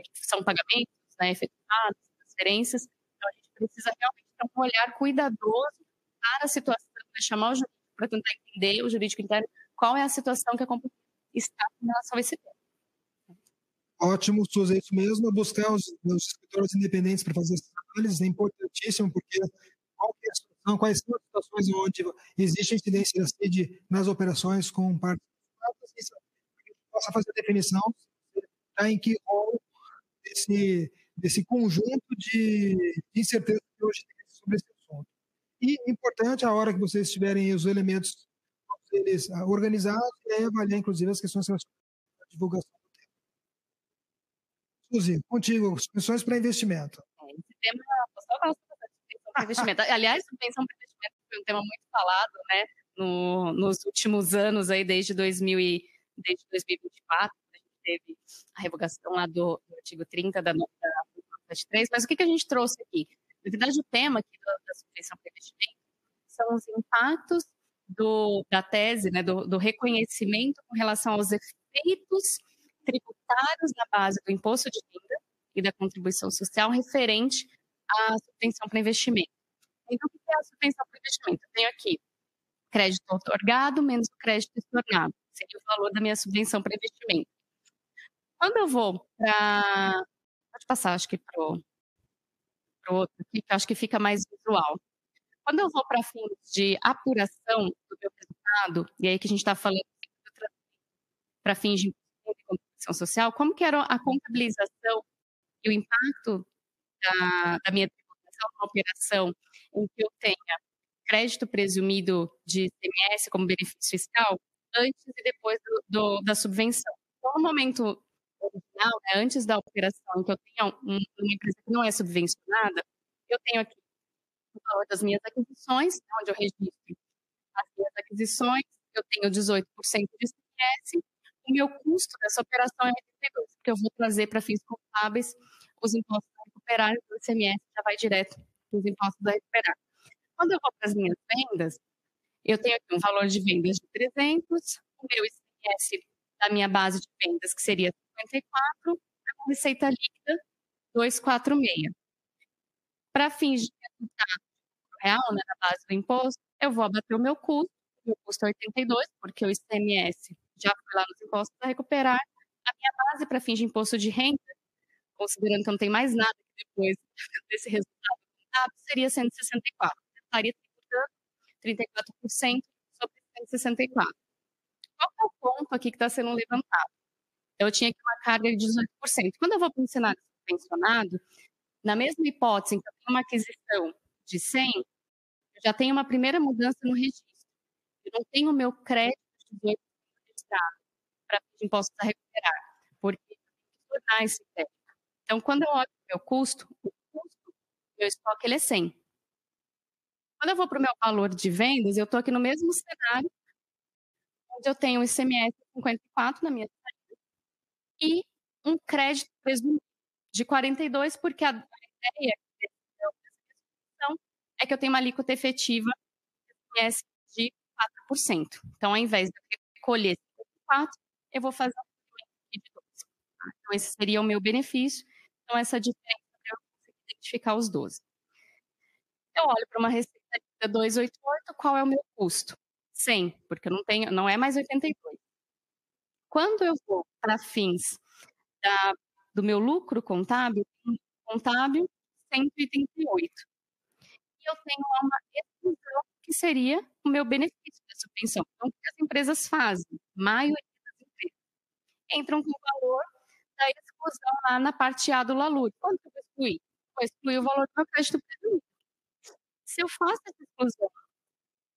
Que são pagamentos, né, efetuados, transferências. Então, a gente precisa realmente ter um olhar cuidadoso para a situação, para chamar o jurídico para tentar entender, o jurídico interno, qual é a situação que a companhia está em relação a esse tema. Ótimo, Souza, é isso mesmo. Buscar os escritórios independentes para fazer essas análises é importantíssimo, porque quais são as situações onde existe incidência da CID nas operações com partes para que a gente possa fazer a definição em que rol desse conjunto de incertezas que hoje tem sobre esse assunto. E importante, a hora que vocês tiverem os elementos eles organizados, é avaliar, inclusive, as questões relacionadas à divulgação do tema. Suzy, contigo, subvenções para investimento. Esse tema, eu só gosto de subvenção para investimento. Aliás, subvenção para investimento foi um tema muito falado, né, nos últimos anos, aí, desde 2024, a gente teve a revogação lá do artigo 30 da norma 73, mas o que a gente trouxe aqui? Na verdade, o tema aqui da subvenção para investimento são os impactos da tese, né, do reconhecimento com relação aos efeitos tributários na base do imposto de renda e da contribuição social referente à subvenção para investimento. Então, o que é a subvenção para investimento? Eu tenho aqui crédito otorgado menos o crédito estornado, seria o valor da minha subvenção para investimento. Quando eu vou para... Pode passar, acho que para o outro aqui, que eu acho que fica mais visual. Quando eu vou para fins de apuração do meu resultado, e aí que a gente está falando para fins de contribuição social, como que era a contabilização e o impacto da minha tributação na operação em que eu tenha crédito presumido de ICMS como benefício fiscal antes e depois da subvenção. Então, no momento original, né, antes da operação em que eu tenho uma empresa que não é subvencionada, eu tenho aqui o valor das minhas aquisições, onde eu registro as minhas aquisições, eu tenho 18% de ICMS, o meu custo dessa operação é 82%, porque eu vou trazer para fins contábeis os impostos a recuperar, o ICMS já vai direto para os impostos a recuperar. Quando eu vou para as minhas vendas, eu tenho aqui um valor de vendas de 300, o meu ICMS da minha base de vendas, que seria 54, a receita líquida, 246. Para fins de resultado real, né, na base do imposto, eu vou abater o meu custo é 82, porque o ICMS já foi lá nos impostos a recuperar. A minha base para fins de imposto de renda, considerando que não tem mais nada depois desse resultado contábil, seria 164. Eu estaria tributando 34% sobre 164. Qual é o ponto aqui que está sendo levantado? Eu tinha aqui uma carga de 18%. Quando eu vou para um cenário subvencionado, na mesma hipótese em que eu tenho uma aquisição de 100, eu já tenho uma primeira mudança no registro. Eu não tenho o meu crédito de 18% registrado para impostos a recuperar, porque eu tenho que tornar esse crédito. Então, quando eu olho o meu custo, do meu estoque ele é 100. Quando eu vou para o meu valor de vendas, eu estou aqui no mesmo cenário, onde eu tenho o ICMS 54 na minha saída e um crédito presumido de 42, porque a ideia dessa questão é que eu tenho uma alíquota efetiva de 4%. Então, ao invés de eu recolher 54, eu vou fazer um de 12. Então, esse seria o meu benefício. Então, essa diferença eu consigo identificar os 12. Eu olho para uma receita de 288, qual é o meu custo? 100, porque eu não é mais 82. Quando eu vou para fins do meu lucro contábil 188. E eu tenho uma exclusão que seria o meu benefício da subvenção. Então, o que as empresas fazem? A maioria das empresas entram com o valor da exclusão lá na parte A do LALURE. Quanto eu vou excluir? Vou excluir o valor do meu crédito presumido. Se eu faço essa exclusão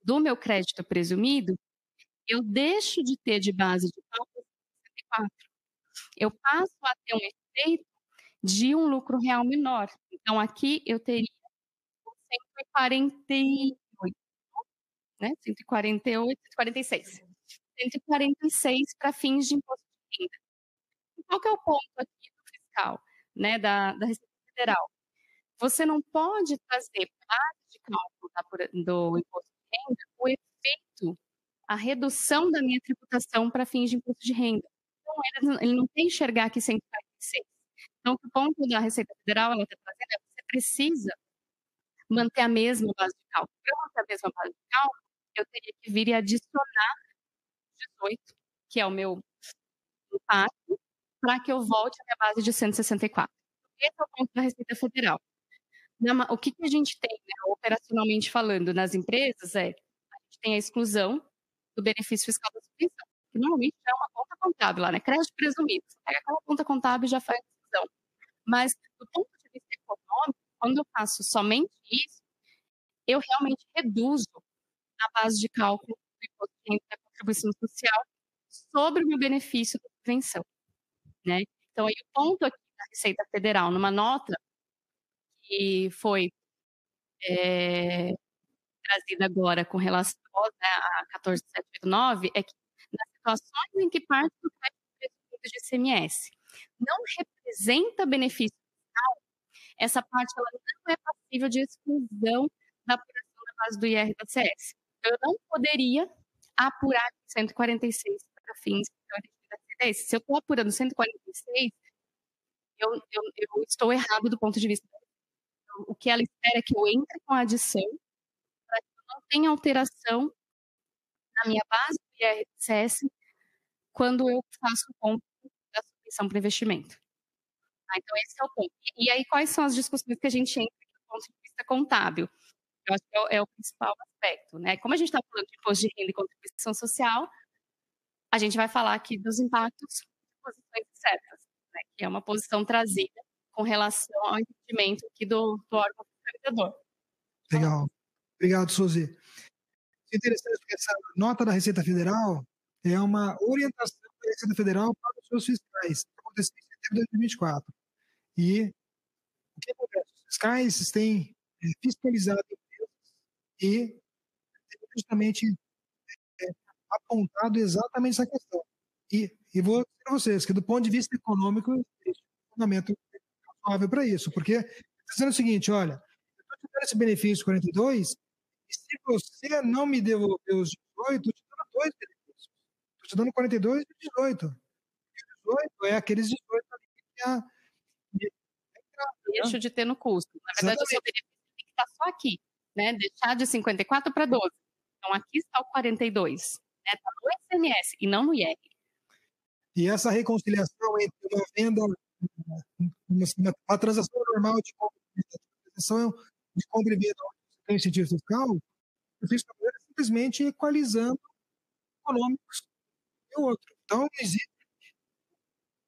do meu crédito presumido, eu deixo de ter de base de cálculo 64. Eu passo a ter um efeito de um lucro real menor. Então, aqui eu teria o 148, né? 148, 146. 146 para fins de imposto de renda. Qual que é o ponto aqui do fiscal, né, da Receita Federal? Você não pode trazer para a base de cálculo do imposto de renda o efeito, a redução da minha tributação para fins de imposto de renda. Então, ele não tem que enxergar aqui 146. Então, o ponto da Receita Federal, ela está trazendo, é que você precisa manter a mesma base de cálculo. Para manter a mesma base de cálculo, eu teria que vir e adicionar 18, que é o meu impacto, para que eu volte à minha base de 164. Esse é o ponto da Receita Federal. O que a gente tem, né, operacionalmente falando, nas empresas, a gente tem a exclusão do benefício fiscal da subvenção, que normalmente é uma conta contábil lá, né? Crédito presumido. Você pega aquela conta contábil e já faz a exclusão. Mas, do ponto de vista econômico, quando eu faço somente isso, eu realmente reduzo a base de cálculo do imposto de renda da contribuição social sobre o meu benefício da subvenção, né? Então, aí o ponto aqui da Receita Federal, numa nota que foi trazida agora com relação, né, a 14789, é que nas situações em que parte do crédito presumido de ICMS não representa benefício fiscal, essa parte ela não é passível de exclusão da apuração da base do IR da CS. Eu não poderia apurar 146 para fins da CDS. Se eu estou apurando 146, eu estou errado do ponto de vista. O que ela espera é que eu entre com a adição para que eu não tenha alteração na minha base do IRCS quando eu faço o ponto da subvenção para investimento. Então, esse é o ponto. E aí, quais são as discussões que a gente entra do ponto de vista contábil? Eu acho que é o principal aspecto, né? Como a gente está falando de imposto de renda e contribuição social, a gente vai falar aqui dos impactos de posições certas, né? Que é uma posição trazida com relação ao entendimento aqui do órgão fiscalizador. Legal. Obrigado, Suzy. É interessante porque essa nota da Receita Federal é uma orientação da Receita Federal para os seus fiscais, que aconteceu em setembro de 2024. E o que acontece? Os fiscais têm fiscalizado empresas e justamente apontado exatamente essa questão. E vou dizer para vocês que, do ponto de vista econômico, existe um fundamento razoável para isso, porque está dizendo o seguinte, olha, eu estou te dando esse benefício 42, e se você não me devolver os 18, eu te dando dois benefícios. Estou te dando 42 e 18. E 18 é aqueles 18 ali que a... Deixo de ter no custo. Na verdade, o seu benefício tem que estar só aqui, né? Deixar de 54 para 12. Então, aqui está o 42. Está no ICMS e não no IR. E essa reconciliação entre uma venda, uma transação normal de compra e venda, transação de compra e venda onde você tem incentivo fiscal, eu fiz simplesmente equalizando econômicos e o outro. Então, existe,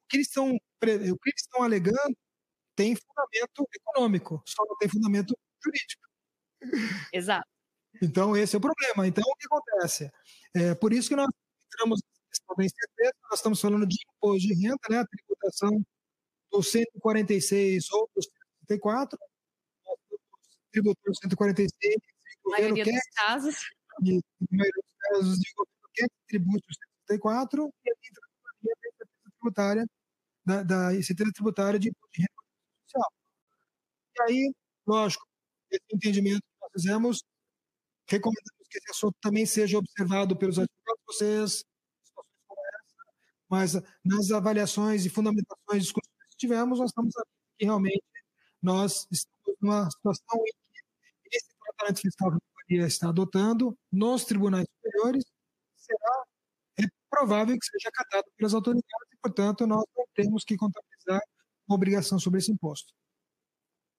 o que eles estão alegando tem fundamento econômico, só não tem fundamento jurídico. Exato. Então, esse é o problema. Então, o que acontece? Por isso que nós entramos nessa questão da incerteza, nós estamos falando de imposto de renda, né, a tributação do 146 ou do 164, tributou 146, na maioria dos casos. E, na maioria dos casos, o governo quer que tribute o 164 e aqui entra a incerteza tributária, da incerteza tributária de imposto de renda social. E aí, lógico, esse entendimento que nós fizemos, recomendamos que esse assunto também seja observado pelos advogados de vocês, situações como essa, mas nas avaliações e fundamentações de discussões que tivemos, nós estamos aqui que realmente nós estamos numa situação em que esse tratamento fiscal que a companhia está adotando nos tribunais superiores é provável que seja acatado pelas autoridades e, portanto, nós não temos que contabilizar uma obrigação sobre esse imposto.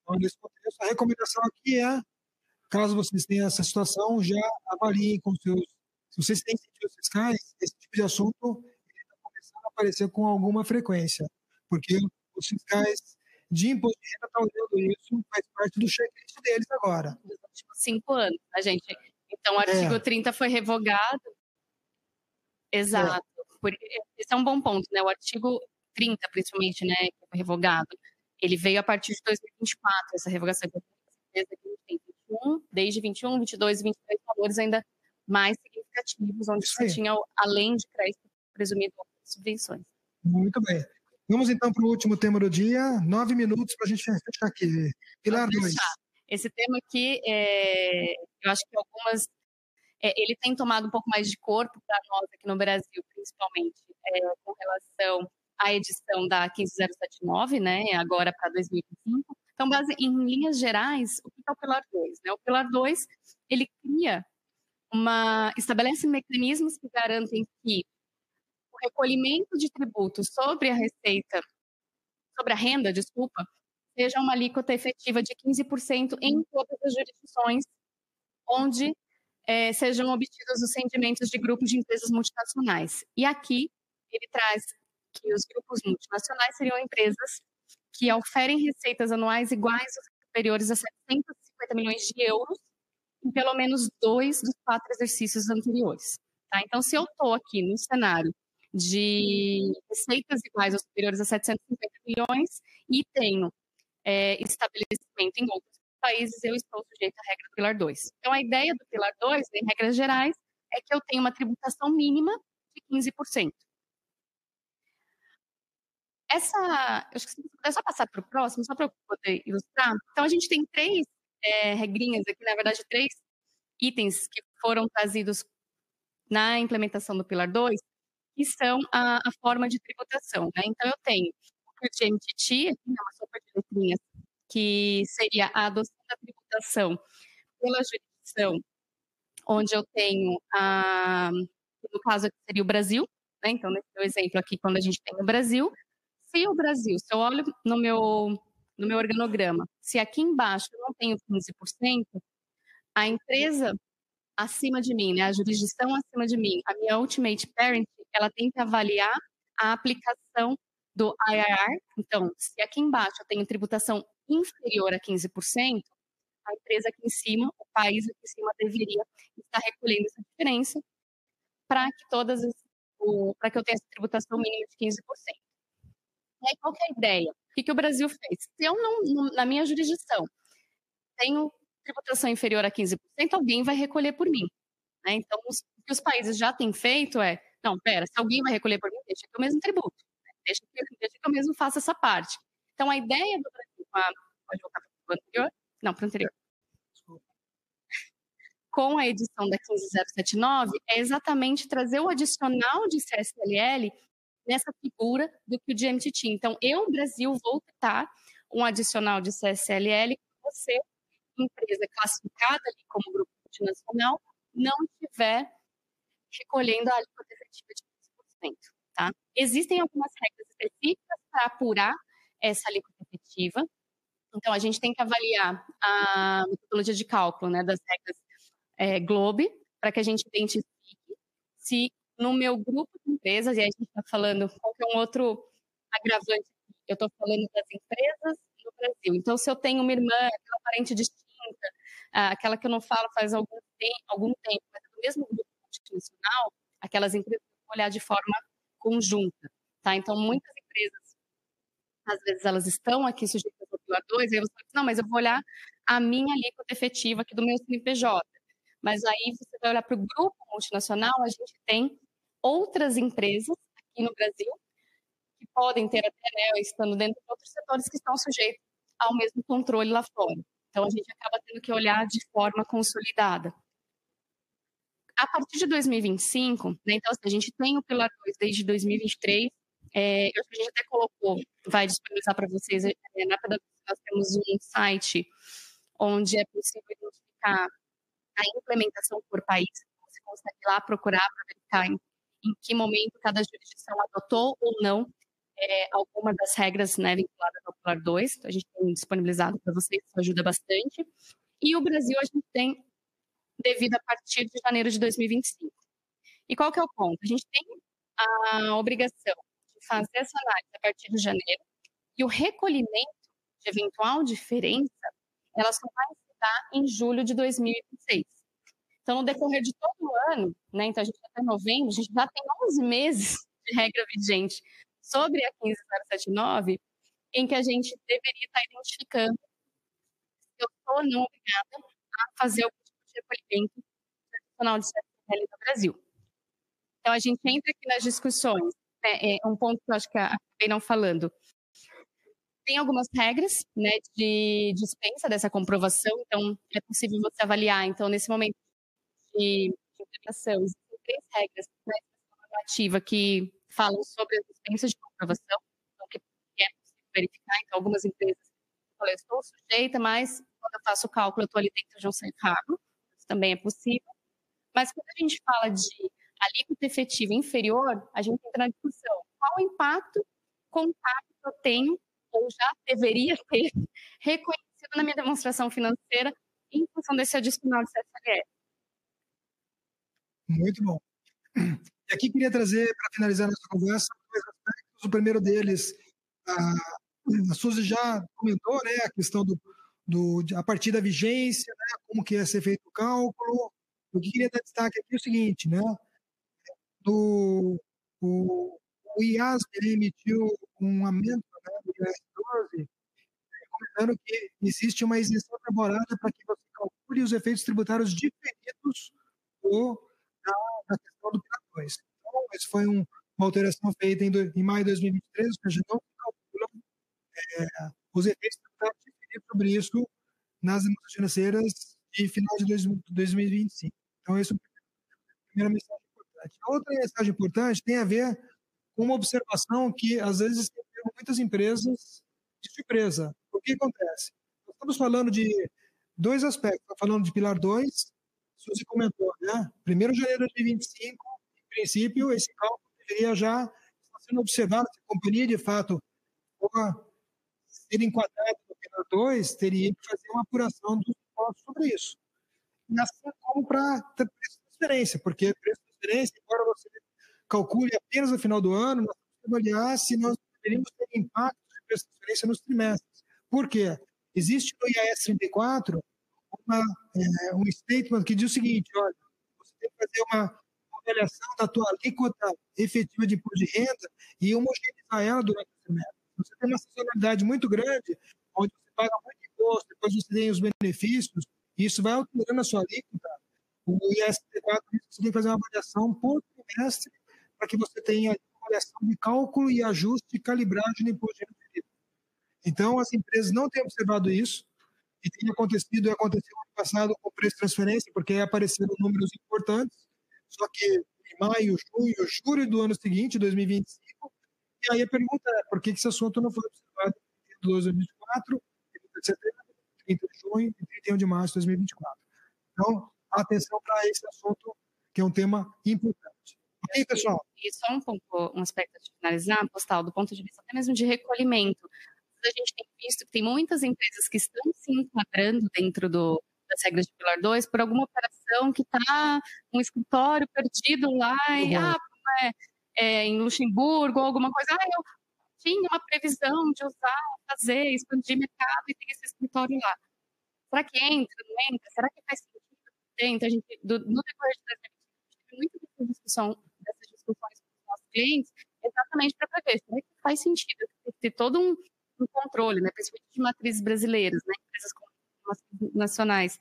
Então, nesse contexto, a recomendação aqui é, caso vocês tenham essa situação, já avaliem com seus... Se vocês têm incentivos fiscais, esse tipo de assunto está começando a aparecer com alguma frequência, porque os fiscais de imposto de renda estão olhando isso, faz parte do checklist deles agora. Nos últimos 5 anos, a gente. Então, o artigo 30 foi revogado. Exato. Esse é um bom ponto, né? O artigo 30, principalmente, né, que foi revogado, ele veio a partir de 2024, essa revogação. A certeza que a gente tem 21 21, desde 21, 22 e 23 valores ainda mais significativos, onde você tinha, além de crédito presumido, subvenções. Muito bem. Vamos então para o último tema do dia. 9 minutos para a gente fechar aqui. Pilar 2. Esse tema aqui, eu acho que algumas... ele tem tomado um pouco mais de corpo para nós aqui no Brasil, principalmente com relação à edição da 15079, né, agora para 2025. Então, em linhas gerais, o que é o Pilar 2? Né? O Pilar 2, ele estabelece mecanismos que garantem que o recolhimento de tributos sobre a renda, seja uma alíquota efetiva de 15% em todas as jurisdições onde sejam obtidos os rendimentos de grupos de empresas multinacionais. E aqui ele traz que os grupos multinacionais seriam empresas que oferem receitas anuais iguais ou superiores a 750 milhões de euros em pelo menos 2 dos 4 exercícios anteriores. Tá? Então, se eu estou aqui no cenário de receitas iguais ou superiores a 750 milhões e tenho estabelecimento em outros países, eu estou sujeito à regra do Pilar 2. Então, a ideia do Pilar 2, em regras gerais, é que eu tenho uma tributação mínima de 15%. Acho que se puder só passar para o próximo, só para eu poder ilustrar. Então, a gente tem 3 regrinhas aqui, na verdade, 3 itens que foram trazidos na implementação do Pilar 2, que são a forma de tributação. Né? Então, eu tenho o GMTT, aqui, uma sopa de letrinhas, que seria a adoção da tributação pela jurisdição, onde eu tenho, no caso aqui seria o Brasil, né? Então, nesse meu exemplo aqui, quando a gente tem o Brasil, se eu olho no meu organograma, se aqui embaixo eu não tenho 15%, a empresa acima de mim, né, a jurisdição acima de mim, a minha ultimate parent, ela tem que avaliar a aplicação do IRR. Então, se aqui embaixo eu tenho tributação inferior a 15%, a empresa aqui em cima, o país aqui em cima deveria estar recolhendo essa diferença para que eu tenha essa tributação mínima de 15%. E aí, qual que é a ideia? O que o Brasil fez? Se eu na minha jurisdição, tenho tributação inferior a 15%, alguém vai recolher por mim. Né? Então, o que os países já têm feito não, se alguém vai recolher por mim, deixa que eu mesmo tributo. Né? Deixa que eu mesmo faça essa parte. Então, a ideia do Brasil, pode voltar para o anterior? Não, para o anterior. Com a edição da 15079, é exatamente trazer o adicional de CSLL nessa figura do que o GMTT. Então, eu, Brasil, vou quitar um adicional de CSLL que você, empresa classificada ali como grupo multinacional, não estiver recolhendo a alíquota efetiva de 15%. Tá? Existem algumas regras específicas para apurar essa alíquota efetiva. Então, a gente tem que avaliar a metodologia de cálculo, né, das regras GloBE, para que a gente identifique se no meu grupo de empresas, e aí a gente está falando qual que é um outro agravante, eu estou falando das empresas no Brasil. Então, se eu tenho uma irmã, aquela parente distinta, aquela que eu não falo faz algum tempo, mas é do mesmo grupo multinacional, aquelas empresas vão olhar de forma conjunta. Tá? Então, muitas empresas, às vezes, elas estão aqui sujeitas ao Pilar 2, e aí você fala, não, mas eu vou olhar a minha alíquota efetiva aqui do meu CNPJ. Mas aí você vai olhar para o grupo multinacional, a gente tem outras empresas aqui no Brasil que podem ter até, né, estando dentro de outros setores que estão sujeitos ao mesmo controle lá fora. Então, a gente acaba tendo que olhar de forma consolidada. A partir de 2025, né, então, assim, a gente tem o Pilar 2 desde 2023, eu acho que a gente até colocou, vai disponibilizar para vocês, na PwC nós temos um site onde é possível identificar a implementação por país. Você consegue lá procurar para verificar em que momento cada jurisdição adotou ou não alguma das regras, né, vinculadas ao Pilar 2. Então, a gente tem disponibilizado para vocês, isso ajuda bastante. E o Brasil a gente tem devido a partir de janeiro de 2025. E qual que é o ponto? A gente tem a obrigação de fazer essa análise a partir de janeiro e o recolhimento de eventual diferença, ela só vai se dar em julho de 2026. Então, no decorrer de todo o ano, né, então a gente até novembro, a gente já tem 11 meses de regra vigente sobre a 15079, em que a gente deveria estar identificando se eu estou ou não obrigada a fazer algum tipo de recolhimento tradicional de CSLL no Brasil. Então, a gente entra aqui nas discussões, né, um ponto que eu acho que acabei não falando. Tem algumas regras, né, de dispensa dessa comprovação, então é possível você avaliar. Então, nesse momento de implementação, existem 3 regras na normativa que falam sobre a dispensa de comprovação, então, que é possível verificar. Então, algumas empresas falam, eu estou sujeita, mas quando eu faço o cálculo, eu estou ali dentro de um safe harbor, isso também é possível. Mas quando a gente fala de alíquota efetiva inferior, a gente entra na discussão. Qual o impacto contábil que eu tenho, ou já deveria ter, reconhecido na minha demonstração financeira em função desse adicional de CSLL? Muito bom. E aqui queria trazer, para finalizar nossa conversa, 2 aspectos. O primeiro deles, a Suzy já comentou, né, a questão a partir da vigência, né, como que ia ser feito o cálculo. Eu queria dar destaque aqui o seguinte, né, o IAS emitiu um aumento, né, do IAS 12, comentando que existe uma isenção temporária para que você calcule os efeitos tributários diferidos da questão do PILAR 2. Então, isso foi uma alteração feita em maio de 2023, ou seja, não calculam os efeitos tributários diferidos sobre isso nas demonstrações financeiras de final de 2025. Então, essa é a primeira mensagem importante. A outra mensagem importante tem a ver com uma observação que, às vezes, tem muitas empresas de surpresa. O que acontece? Nós estamos falando de 2 aspectos. Estamos falando de Pilar 2, Suzy comentou, né? 1º de janeiro de 2025, em princípio, esse cálculo deveria já estar sendo observado. Se a companhia, de fato, for ser enquadrada no Pilar 2, teria que fazer uma apuração dos impostos sobre isso. E assim como para preço de transferência, porque preço de transferência, embora você calcule apenas no final do ano, nós temos que avaliar se nós deveríamos ter impacto de preço de transferência nos trimestres. Por quê? Existe no IAS 34 um statement que diz o seguinte, olha, você tem que fazer uma avaliação da tua alíquota efetiva de imposto de renda e homogeneizar ela durante o trimestre. Você tem uma sazonalidade muito grande, onde você paga muito imposto, depois você tem os benefícios, e isso vai alterando a sua alíquota. O IAS 34 diz que você tem que fazer uma avaliação por trimestre para que você tenha uma avaliação de cálculo e ajuste e calibragem do imposto de renda. Então, as empresas não têm observado isso, e tem acontecido e aconteceu no passado com o preço de transferência, porque aí apareceram números importantes, só que em maio, junho, julho do ano seguinte, 2025, e aí a pergunta é, por que esse assunto não foi observado em 2024, 30 de setembro, 30 de junho e 31 de março de 2024? Então, atenção para esse assunto, que é um tema importante. E aí, pessoal? E só um aspecto de finalizar, Postal, do ponto de vista até mesmo de recolhimento. A gente tem visto que tem muitas empresas que estão se enquadrando dentro das regras de Pilar 2 por alguma operação que está um escritório perdido lá em Luxemburgo ou alguma coisa. Eu tinha uma previsão de usar, fazer, expandir mercado e tem esse escritório lá. Será que entra, não entra? Será que faz sentido? Então, no decorrer de 2020, a gente teve muita dessas discussões com os nossos clientes, exatamente para ver, será que faz sentido? Tem que ter todo um controle, né, principalmente de matrizes brasileiras, né, empresas nacionais.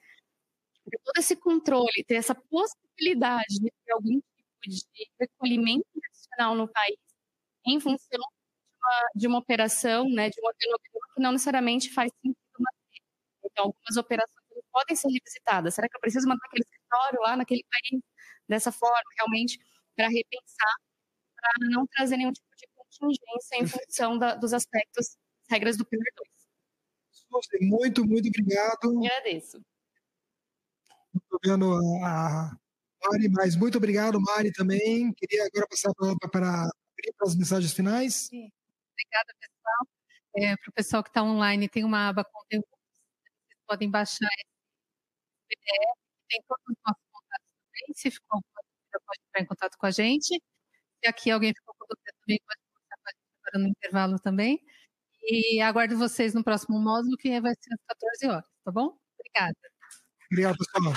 Ter todo esse controle, ter essa possibilidade de ter algum tipo de recolhimento adicional no país em função de uma operação, né, de um organograma que não necessariamente faz sentido manter. Então, algumas operações podem ser revisitadas. Será que eu preciso manter aquele escritório lá naquele país dessa forma, realmente, para repensar, para não trazer nenhum tipo de contingência em função dos aspectos, regras do Pilar 2. Muito obrigado. Agradeço. Estou vendo a Mari, mas muito obrigado, Mari, também. Queria agora passar para as mensagens finais. Sim. Obrigada, pessoal. Para o pessoal que está online, tem uma aba conteúdo. Vocês podem baixar esse PDF. Tem todos os nossos contatos também. Se ficou alguma dúvida, pode entrar em contato com a gente. Se aqui alguém ficou com dúvida também, pode conversar com a gente agora no intervalo também. E aguardo vocês no próximo módulo, que vai ser às 14 horas, tá bom? Obrigada. Obrigado, pessoal.